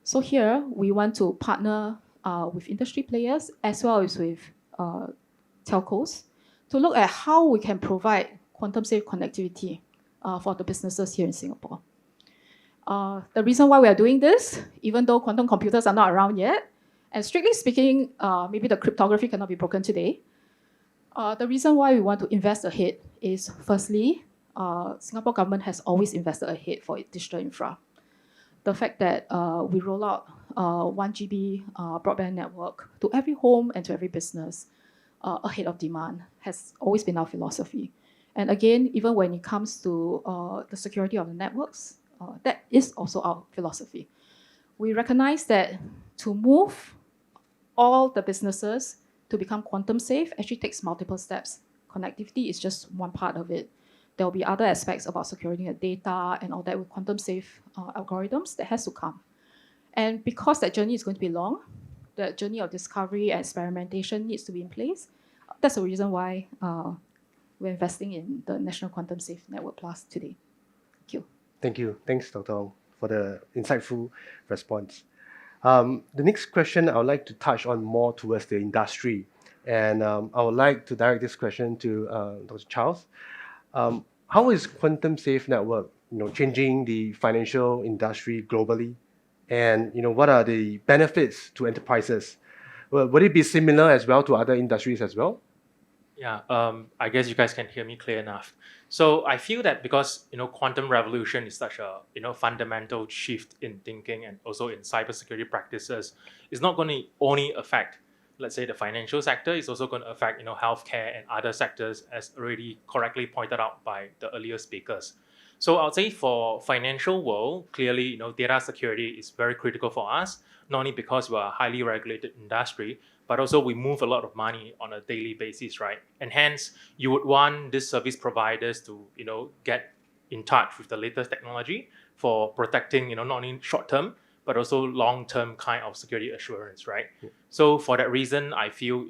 So here, we want to partner with industry players as well as with telcos to look at how we can provide quantum-safe connectivity for the businesses here in Singapore. The reason why we are doing this, even though quantum computers are not around yet, and strictly speaking, maybe the cryptography cannot be broken today, the reason why we want to invest ahead is, firstly, Singapore government has always invested ahead for its digital infra. The fact that we roll out 1 GB broadband network to every home and to every business ahead of demand has always been our philosophy. And again, even when it comes to the security of the networks, that is also our philosophy. We recognize that to move all the businesses to become quantum safe actually takes multiple steps. Connectivity is just one part of it. There will be other aspects about securing the data and all that with quantum safe algorithms that has to come. And because that journey is going to be long, the journey of discovery and experimentation needs to be in place. That's the reason why we're investing in the National Quantum Safe Network Plus today. Thank you. Thank you. Thanks, Dr. Ong, for the insightful response. The next question I would like to touch on more towards the industry. And I would like to direct this question to Dr. Charles. How is quantum safe network changing the financial industry globally? And what are the benefits to enterprises? Would it be similar as well to other industries as well? Yeah, I guess you guys can hear me clear enough. So I feel that because quantum revolution is such a fundamental shift in thinking and also in cybersecurity practices, it's not going to only affect, let's say, the financial sector. It's also going to affect healthcare and other sectors, as already correctly pointed out by the earlier speakers. So I'll say for financial world, clearly data security is very critical for us, not only because we're a highly regulated industry, but also we move a lot of money on a daily basis, right? And hence, you would want these service providers to, get in touch with the latest technology for protecting, not only short-term, but also long-term kind of security assurance, right? Yeah. So for that reason, I feel,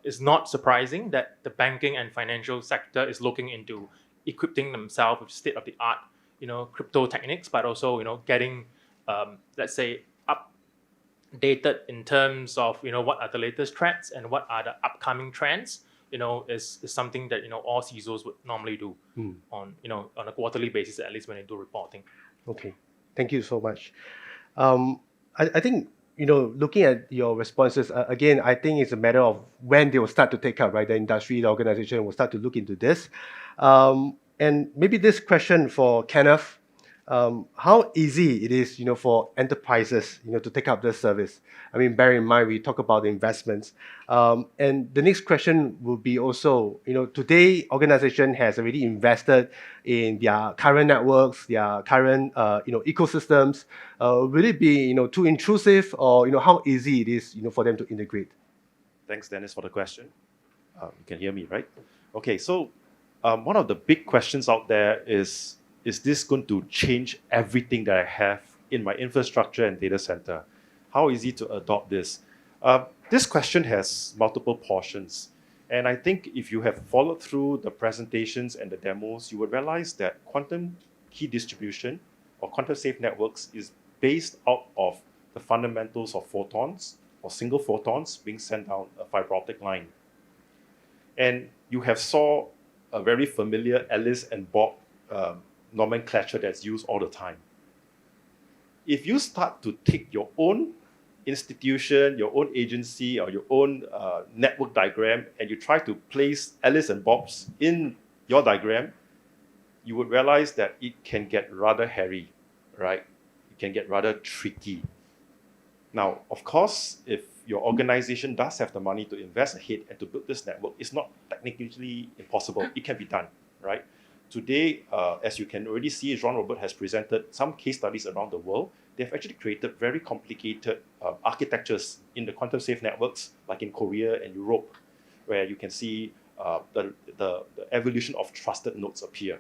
it's not surprising that the banking and financial sector is looking into equipping themselves with state-of-the-art, crypto techniques, but also, getting, let's say, updated in terms of what are the latest threats and what are the upcoming trends is something that all CISOs would normally do on a quarterly basis, at least when they do reporting. Okay, thank you so much. I think looking at your responses again, I think it's a matter of when they will start to take up, right? The industry, the organization will start to look into this, and maybe this question for Kenneth. How easy it is, for enterprises, to take up this service. I mean, bear in mind, we talk about the investments. And the next question will be also, today organization has already invested in their current networks, their current, ecosystems. Will it be, too intrusive, or, how easy it is, for them to integrate? Thanks, Dennis, for the question. You can hear me, right? Okay, so one of the big questions out there is this going to change everything that I have in my infrastructure and data center? How easy to adopt this? This question has multiple portions. And I think if you have followed through the presentations and the demos, you would realize that quantum key distribution or quantum safe networks is based out of the fundamentals of photons or single photons being sent down a fiber optic line. And you have saw a very familiar Alice and Bob nomenclature that's used all the time. If you start to take your own institution, your own agency, or your own network diagram, and you try to place Alice and Bob's in your diagram, you would realize that it can get rather hairy, right? It can get rather tricky. Now, of course, if your organization does have the money to invest ahead and to build this network, it's not technically impossible. It can be done, right? Today, as you can already see, Jean-Robert has presented some case studies around the world. They've actually created very complicated architectures in the quantum safe networks, like in Korea and Europe, where you can see the evolution of trusted nodes appear.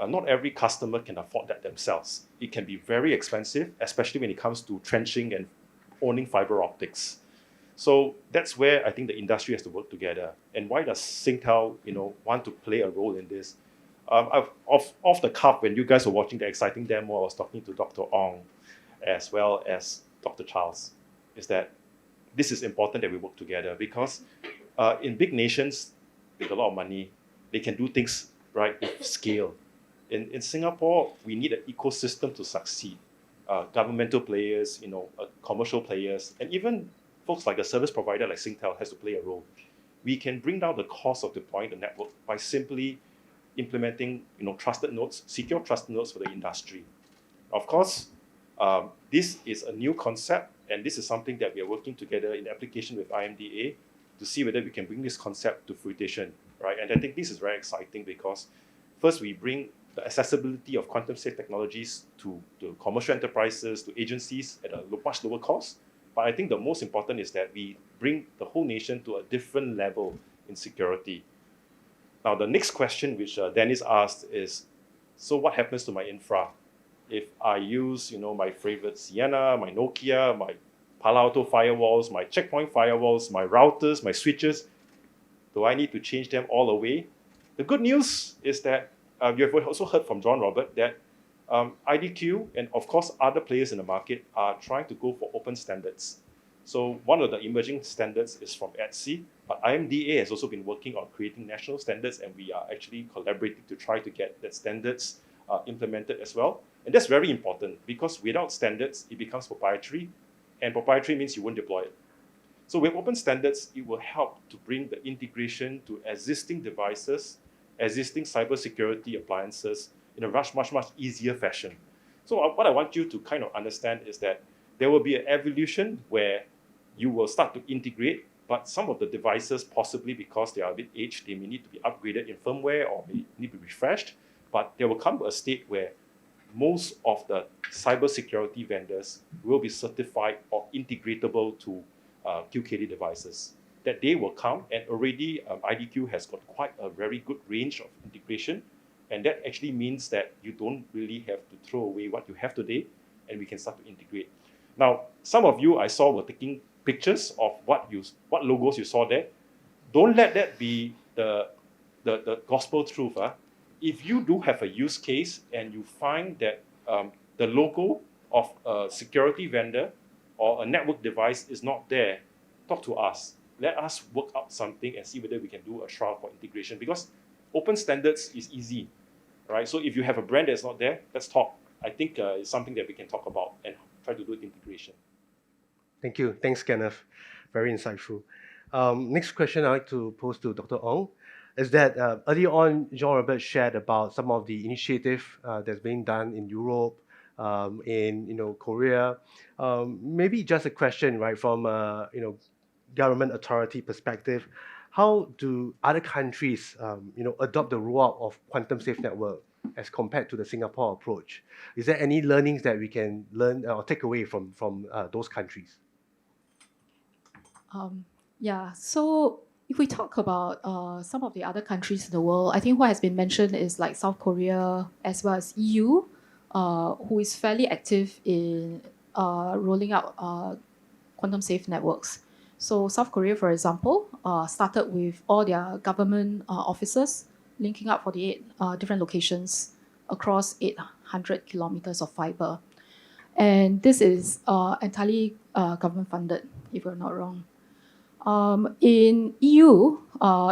Not every customer can afford that themselves. It can be very expensive, especially when it comes to trenching and owning fiber optics. So that's where I think the industry has to work together. And why does Singtel, want to play a role in this? Off the cuff, when you guys were watching the exciting demo, I was talking to Dr. Ong as well as Dr. Charles, is that this is important that we work together because in big nations with a lot of money, they can do things right with scale. In Singapore, we need an ecosystem to succeed. Governmental players, commercial players, and even folks like a service provider like Singtel has to play a role. We can bring down the cost of deploying the network by simply implementing trusted nodes, secure trusted nodes for the industry. Of course, this is a new concept, and this is something that we are working together in application with IMDA to see whether we can bring this concept to fruition, right? And I think this is very exciting because first we bring the accessibility of quantum safe technologies to commercial enterprises, to agencies at a much lower cost. But I think the most important is that we bring the whole nation to a different level in security. Now, the next question which Dennis asked is, so what happens to my infra? If I use, my favorite Sienna, my Nokia, my Palo Alto firewalls, my checkpoint firewalls, my routers, my switches, do I need to change them all away? The good news is that you have also heard from John Robert that IDQ and of course other players in the market are trying to go for open standards. So one of the emerging standards is from ETSI, but IMDA has also been working on creating national standards, and we are actually collaborating to try to get that standards implemented as well. And that's very important because without standards, it becomes proprietary, and proprietary means you won't deploy it. So with open standards, it will help to bring the integration to existing devices, existing cybersecurity appliances in a much easier fashion. So what I want you to kind of understand is that there will be an evolution where you will start to integrate, but some of the devices, possibly because they are a bit aged, they may need to be upgraded in firmware or may need to be refreshed. But there will come a state where most of the cybersecurity vendors will be certified or integratable to QKD devices. That day will come, and already IDQ has got quite a very good range of integration, and that actually means that you don't really have to throw away what you have today, and we can start to integrate. Now, some of you I saw were taking pictures of what logos you saw there. Don't let that be the gospel truth. If you do have a use case and you find that the logo of a security vendor or a network device is not there, talk to us. Let us work out something and see whether we can do a trial for integration, because open standards is easy, right? So if you have a brand that's not there, let's talk. I think it's something that we can talk about and try to do integration. Thank you. Thanks, Kenneth. Very insightful. Next question I'd like to pose to Dr. Ong is that earlier on, John Robert shared about some of the initiative that's being done in Europe, in Korea. Maybe just a question, right, from government authority perspective. How do other countries, adopt the rollout of quantum safe network as compared to the Singapore approach? Is there any learnings that we can learn or take away from those countries? Yeah, so if we talk about some of the other countries in the world, I think what has been mentioned is like South Korea as well as EU, who is fairly active in rolling out quantum safe networks. So South Korea, for example, started with all their government offices linking up 48 different locations across 800 kilometers of fiber. And this is entirely government funded, if we're not wrong. In EU,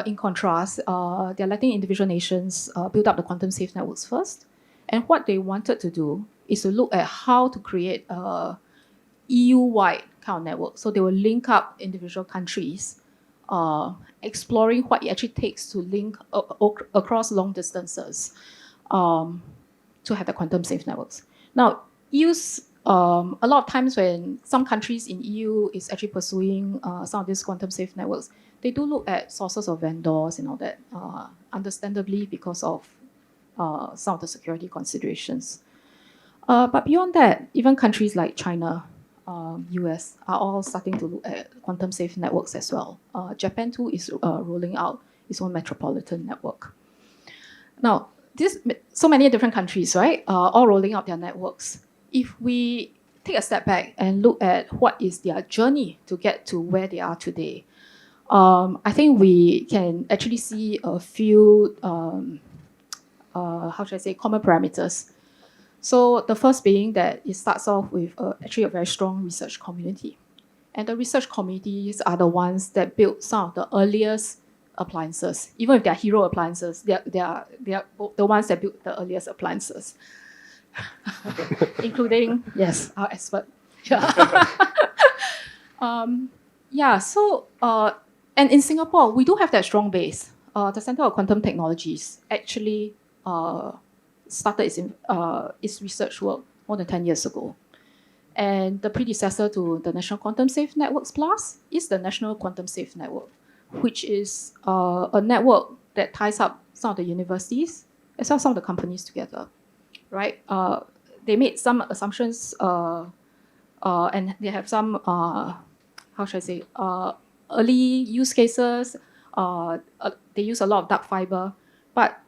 in contrast, they're letting individual nations build up the quantum safe networks first. And what they wanted to do is to look at how to create a EU-wide kind of network. So they will link up individual countries, exploring what it actually takes to link across long distances to have the quantum safe networks. Now, EU's a lot of times when some countries in EU is actually pursuing some of these quantum safe networks, they do look at sources of vendors and all that, understandably because of some of the security considerations. But beyond that, even countries like China, US are all starting to look at quantum safe networks as well. Japan too is rolling out its own metropolitan network. Now, so many different countries, right, all rolling out their networks. If we take a step back and look at what is their journey to get to where they are today, I think we can actually see a few, how should I say, common parameters. So the first being that it starts off with actually a very strong research community. And the research communities are the ones that built some of the earliest appliances. Even if they're hero appliances, they are the ones that built the earliest appliances. Including, yes, our expert. And in Singapore, we do have that strong base. the Center of Quantum Technologies actually started its research work more than 10 years ago. And the predecessor to the National Quantum Safe Networks Plus is the National Quantum Safe Network, which is a network that ties up some of the universities as well as some of the companies together, right? They made some assumptions and they have some, how should I say, early use cases. They use a lot of dark fiber, but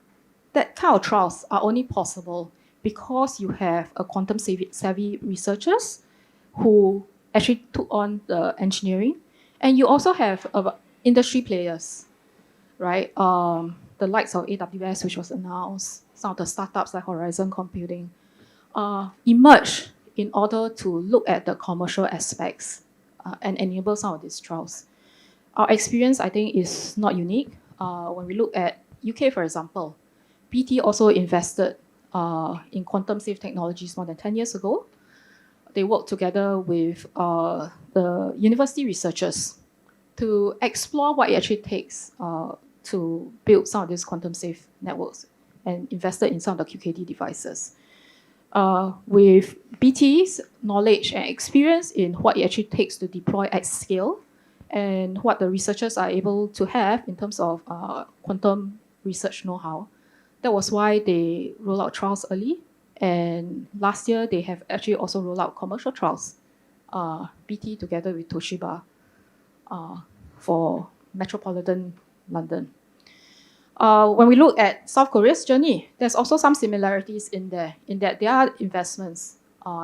that kind of trials are only possible because you have a quantum savvy researchers who actually took on the engineering, and you also have industry players, right? The likes of AWS, which was announced, some of the startups like Horizon Computing, emerged in order to look at the commercial aspects and enable some of these trials. Our experience, I think, is not unique. When we look at UK, for example, BT also invested in quantum safe technologies more than 10 years ago. They worked together with the university researchers to explore what it actually takes to build some of these quantum safe networks and invested in some of the QKD devices. With BT's knowledge and experience in what it actually takes to deploy at scale and what the researchers are able to have in terms of quantum research know-how, that was why they roll out trials early. And last year, they have actually also rolled out commercial trials, BT together with Toshiba for metropolitan London. When we look at South Korea's journey, there's also some similarities in there, in that there are investments.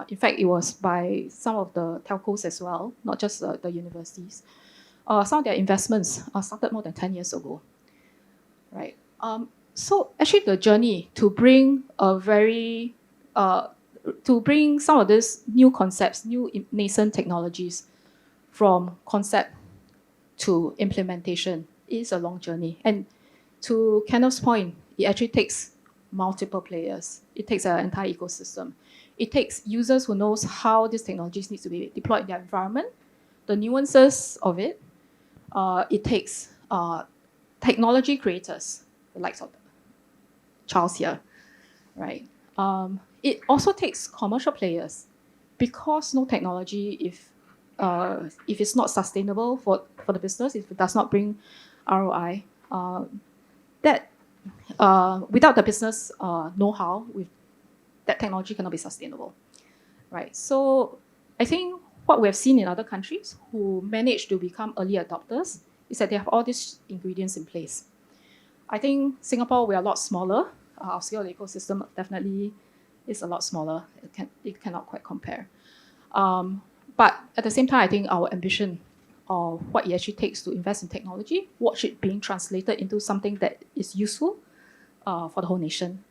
In fact, it was by some of the telcos as well, not just the universities. Some of their investments started more than 10 years ago, right? So actually the journey to bring some of these new concepts, new nascent technologies from concept to implementation is a long journey. And to Kenneth's point, it actually takes multiple players. It takes an entire ecosystem. It takes users who knows how these technologies need to be deployed in their environment, the nuances of it. It takes technology creators, the likes of Charles here, right? It also takes commercial players, because no technology, if it's not sustainable for the business, if it does not bring ROI, without the business know-how, that technology cannot be sustainable, right? So I think what we have seen in other countries who manage to become early adopters is that they have all these ingredients in place. I think Singapore, we are a lot smaller. Our scale ecosystem definitely is a lot smaller. It cannot quite compare. But at the same time, I think our ambition of what it actually takes to invest in technology, watch it being translated into something that is useful for the whole nation,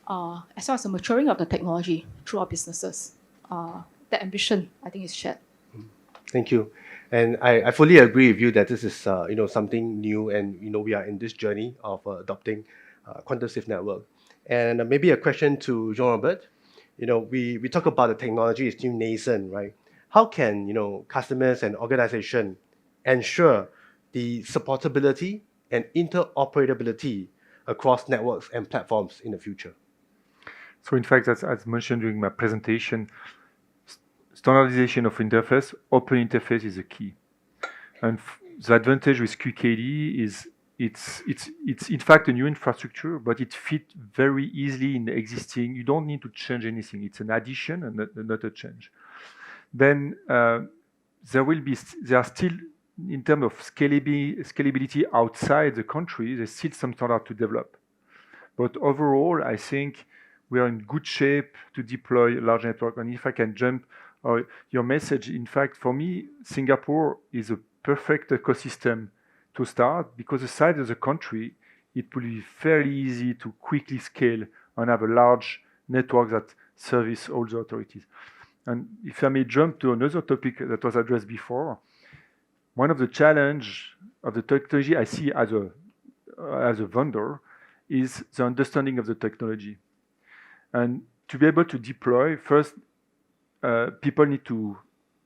as well as the maturing of the technology through our businesses. That ambition, I think, is shared. Thank you. And I fully agree with you that this is something new, and we are in this journey of adopting quantum safe network. And maybe a question to Jean-Robert. We talk about the technology is still nascent, right? How can customers and organizations ensure the supportability and interoperability across networks and platforms in the future? So in fact, as mentioned during my presentation, standardization of interface, open interface is a key. And the advantage with QKD is it's in fact a new infrastructure, but it fits very easily in the existing. You don't need to change anything. It's an addition and not a change. Then there are still, in terms of scalability outside the country, there's still some standard to develop. But overall, I think we are in good shape to deploy a large network. And if I can jump your message, in fact, for me, Singapore is a perfect ecosystem to start, because the size of the country, it will be fairly easy to quickly scale and have a large network that service all the authorities. And if I may jump to another topic that was addressed before, one of the challenge of the technology I see as a vendor is the understanding of the technology. And to be able to deploy, first, people need to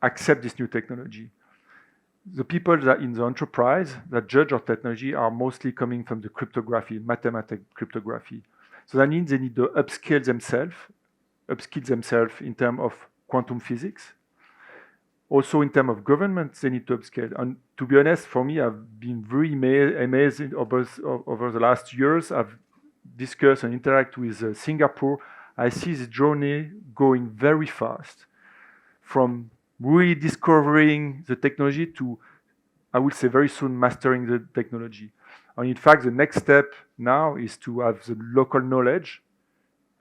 accept this new technology. the people that in the enterprise that judge our technology are mostly coming from the cryptography, mathematical cryptography. So that means they need to upskill themselves in terms of quantum physics. Also, in terms of government, they need to upscale. And to be honest, for me, I've been very amazed over the last years. I've discussed and interact with Singapore. I see the journey going very fast from really discovering the technology to, I would say, very soon mastering the technology. And in fact, the next step now is to have the local knowledge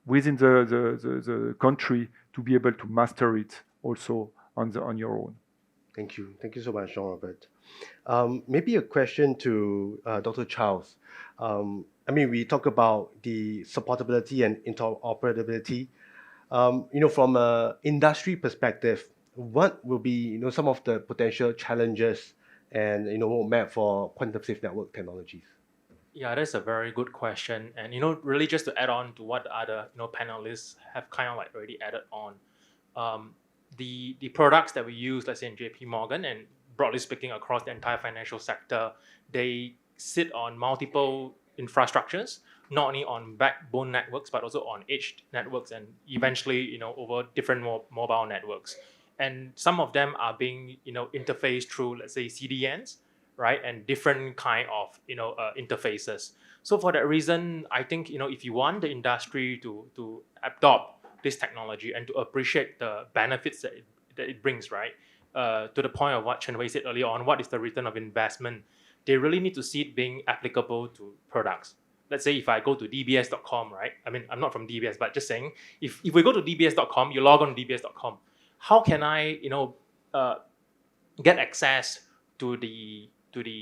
within the country to be able to master it also on your own. Thank you. Thank you so much, Jean-Robert. Maybe a question to Dr. Charles. I mean, we talk about the supportability and interoperability. From an industry perspective, what will be, some of the potential challenges and, roadmap for quantum safe network technologies? Yeah, that's a very good question. And, really just to add on to what the other, panelists have kind of like already added on, the products that we use, let's say in JP Morgan and broadly speaking across the entire financial sector, they sit on multiple infrastructures, not only on backbone networks, but also on edge networks and eventually, over different mobile networks. And some of them are being, interfaced through, let's say, CDNs, right? And different kind of, interfaces. So for that reason, I think, if you want the industry to adopt this technology and to appreciate the benefits that it brings, right? To the point of what Chen Wei said earlier on, what is the return of investment? They really need to see it being applicable to products. Let's say if I go to dbs.com, right? I mean, I'm not from DBS, but just saying, if we go to dbs.com, you log on to dbs.com, how can I, get access to the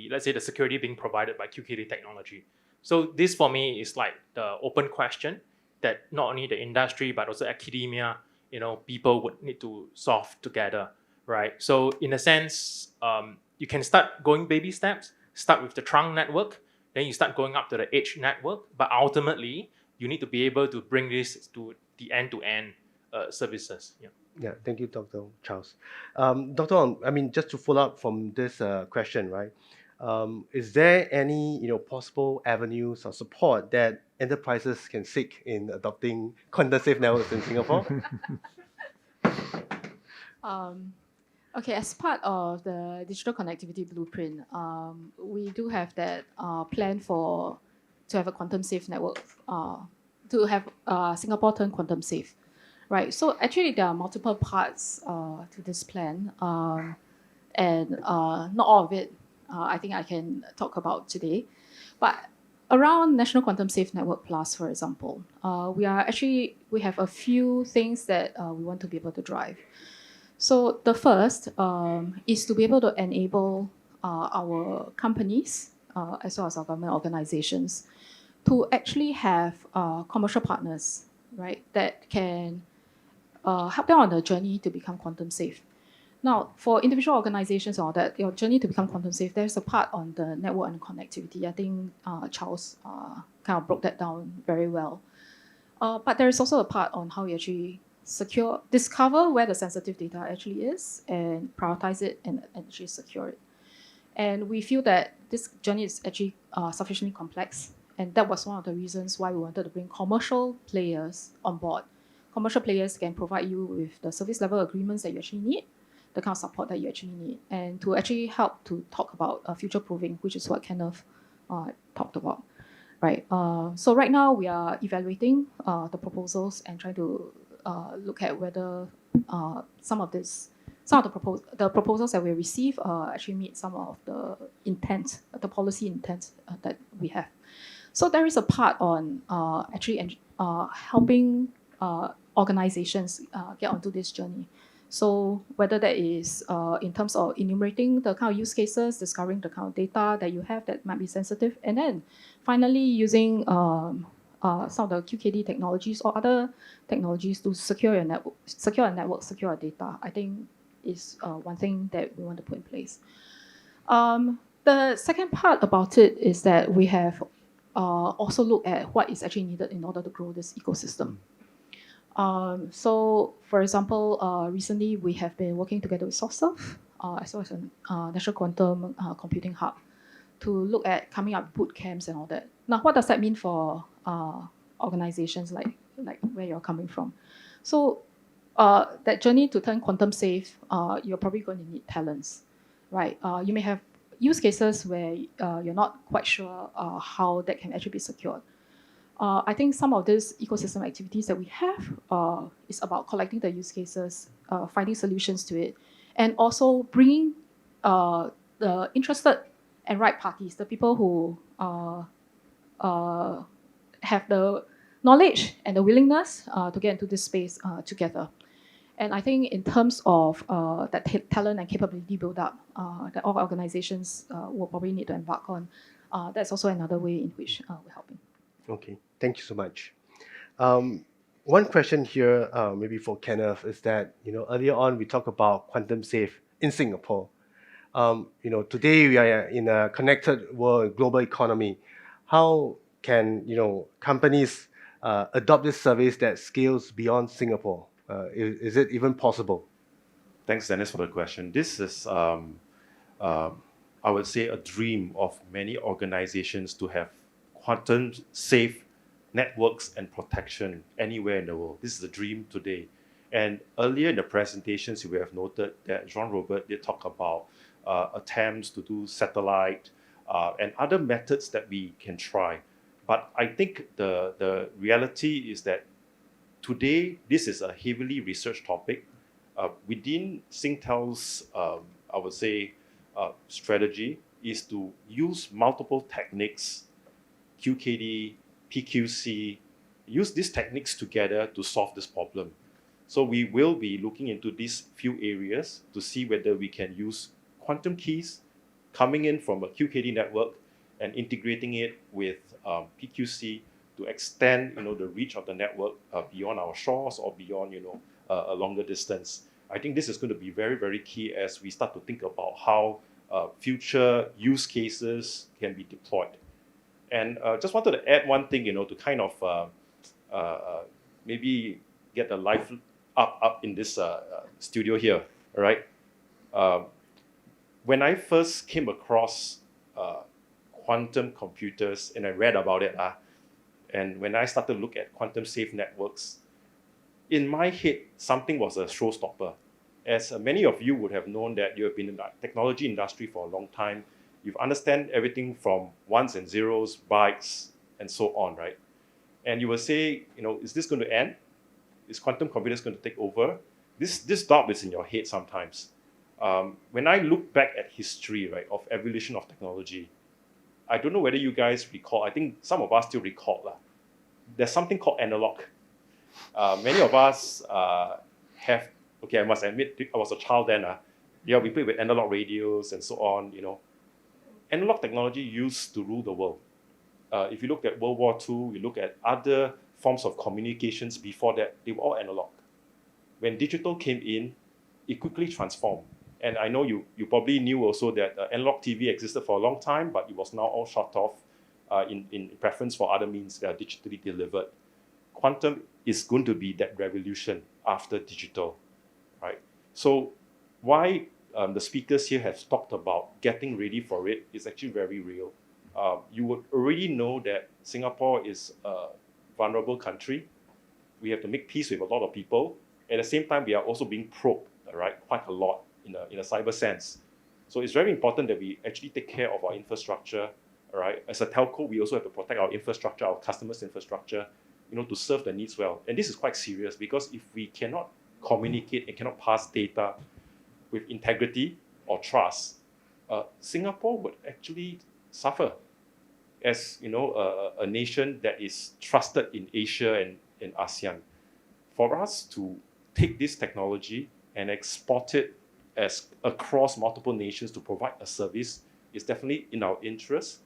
let's say the security being provided by QKD technology? So this for me is like the open question that not only the industry but also academia, people would need to solve together, right? So in a sense, you can start going baby steps. Start with the trunk network, then you start going up to the edge network. But ultimately, you need to be able to bring this to the end-to-end services. Yeah. Yeah, thank you, Dr. Charles. Dr. Ong, I mean, just to follow up from this question, right? Is there any possible avenues or support that enterprises can seek in adopting quantum safe networks in Singapore? Okay, as part of the digital connectivity blueprint, we do have that plan to have a quantum safe network, to have Singapore turn quantum safe, right? So actually there are multiple parts to this plan, and not all of it I think I can talk about today. But around National Quantum Safe Network Plus, for example, we have a few things that we want to be able to drive. So the first is to be able to enable our companies, as well as our government organizations, to actually have commercial partners, right, that can help them on the journey to become quantum safe. Now, for individual organizations or that your journey to become quantum safe, there's a part on the network and connectivity. I think Charles kind of broke that down very well. But there is also a part on how you actually discover where the sensitive data actually is and prioritize it and actually secure it. And we feel that this journey is actually sufficiently complex. And that was one of the reasons why we wanted to bring commercial players on board. Commercial players can provide you with the service level agreements that you actually need, the kind of support that you actually need, and to actually help to talk about future proofing, which is what Kenneth talked about, right? So right now we are evaluating the proposals and trying to look at whether some of the proposals that we receive actually meet some of the intent, the policy intent that we have. So there is a part on actually helping organizations get onto this journey. So whether that is in terms of enumerating the kind of use cases, discovering the kind of data that you have that might be sensitive, and then finally using some of the QKD technologies or other technologies to secure your network, secure your data, I think is one thing that we want to put in place. The second part about it is that we have also looked at what is actually needed in order to grow this ecosystem. So, for example, recently we have been working together with SoftServe as well as a National Quantum Computing Hub, to look at coming up boot camps and all that. Now, what does that mean for organizations like where you're coming from? So that journey to turn quantum safe, you're probably going to need talents, right? You may have use cases where you're not quite sure how that can actually be secured. I think some of these ecosystem activities that we have is about collecting the use cases, finding solutions to it, and also bringing the interested and right parties, the people who have the knowledge and the willingness to get into this space together. And I think in terms of that talent and capability build-up that all organizations will probably need to embark on, that's also another way in which we're helping. Okay, thank you so much. One question here, maybe for Kenneth, is that earlier on we talked about quantum safe in Singapore. Today we are in a connected world, global economy. How can companies adopt this service that scales beyond Singapore? Is it even possible? Thanks, Dennis, for the question. This is, I would say, a dream of many organizations to have quantum safe networks and protection anywhere in the world. This is a dream today. And earlier in the presentations, you will have noted that Jean-Robert did talk about attempts to do satellite and other methods that we can try. But I think the reality is that today, this is a heavily researched topic. Within Singtel's, I would say, strategy is to use multiple techniques, QKD, PQC, use these techniques together to solve this problem. So we will be looking into these few areas to see whether we can use quantum keys coming in from a QKD network and integrating it with PQC to extend the reach of the network beyond our shores or beyond a longer distance. I think this is going to be very, very key as we start to think about how future use cases can be deployed. And just wanted to add one thing, to kind of maybe get the life up in this studio here, all right? When I first came across quantum computers and I read about it, and when I started to look at quantum safe networks, in my head, something was a showstopper. As many of you would have known that you have been in the technology industry for a long time, you understand everything from ones and zeros, bytes, and so on, right? And you will say, is this going to end? Is quantum computers going to take over? This doubt is in your head sometimes. When I look back at history, right, of evolution of technology, I don't know whether you guys recall, I think some of us still recall, there's something called analog. Many of us have, okay, I must admit, I was a child then. We played with analog radios and so on, Analog technology used to rule the world. If you look at World War II, you look at other forms of communications before that, they were all analog. When digital came in, it quickly transformed. And I know you probably knew also that analog TV existed for a long time, but it was now all shut off in preference for other means that are digitally delivered. Quantum is going to be that revolution after digital, right? So why the speakers here have talked about getting ready for it is actually very real. You would already know that Singapore is a vulnerable country. We have to make peace with a lot of people. At the same time, we are also being probed, right, quite a lot in a cyber sense. So it's very important that we actually take care of our infrastructure, all right? As a telco, we also have to protect our infrastructure, our customers' infrastructure, to serve the needs well. And this is quite serious because if we cannot communicate and cannot pass data with integrity or trust, Singapore would actually suffer as a nation that is trusted in Asia and in ASEAN. For us to take this technology and export it as across multiple nations to provide a service is definitely in our interest.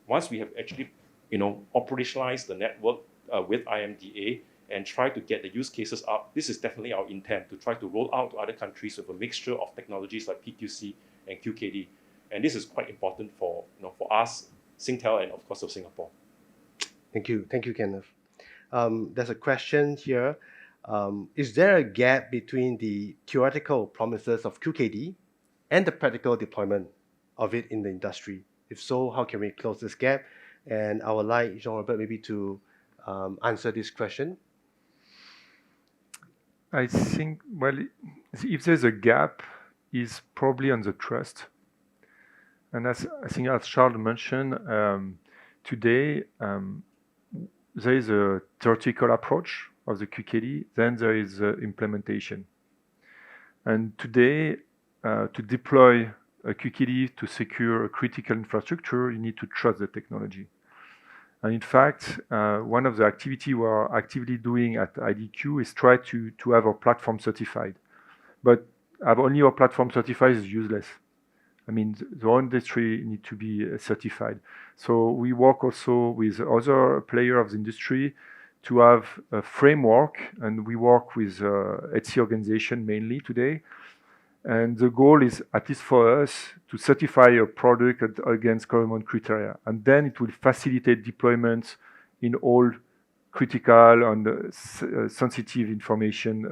Once we have actually operationalized the network with IMDA and try to get the use cases up, this is definitely our intent to try to roll out to other countries with a mixture of technologies like PQC and QKD. And this is quite important for us, Singtel, and of course of Singapore. Thank you, Kenneth. There's a question here. Is there a gap between the theoretical promises of QKD and the practical deployment of it in the industry? If so, how can we close this gap? And I would like Jean-Robert maybe to answer this question. I think, well, if there's a gap, is probably on the trust. And as I think, as Charles mentioned, today there is a theoretical approach of the QKD, then there is implementation. And today, to deploy a QKD to secure a critical infrastructure, you need to trust the technology. And in fact, one of the activities we are actively doing at IDQ is try to have our platform certified. But have only our platform certified is useless. I mean, the whole industry need to be certified. So we work also with other players of the industry to have a framework, and we work with HC organization mainly today. And the goal is, at least for us, to certify a product against common criteria. And then it will facilitate deployments in all critical and sensitive information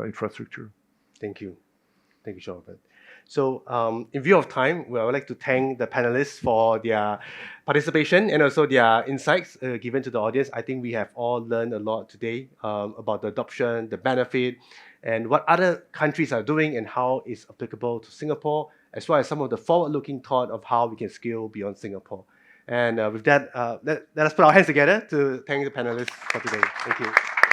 infrastructure. Thank you. Thank you, Jean-Robert. So in view of time, I would like to thank the panelists for their participation and also their insights given to the audience. I think we have all learned a lot today about the adoption, the benefit, and what other countries are doing and how it's applicable to Singapore, as well as some of the forward-looking thought of how we can scale beyond Singapore. And with that, let us put our hands together to thank the panelists for today. Thank you.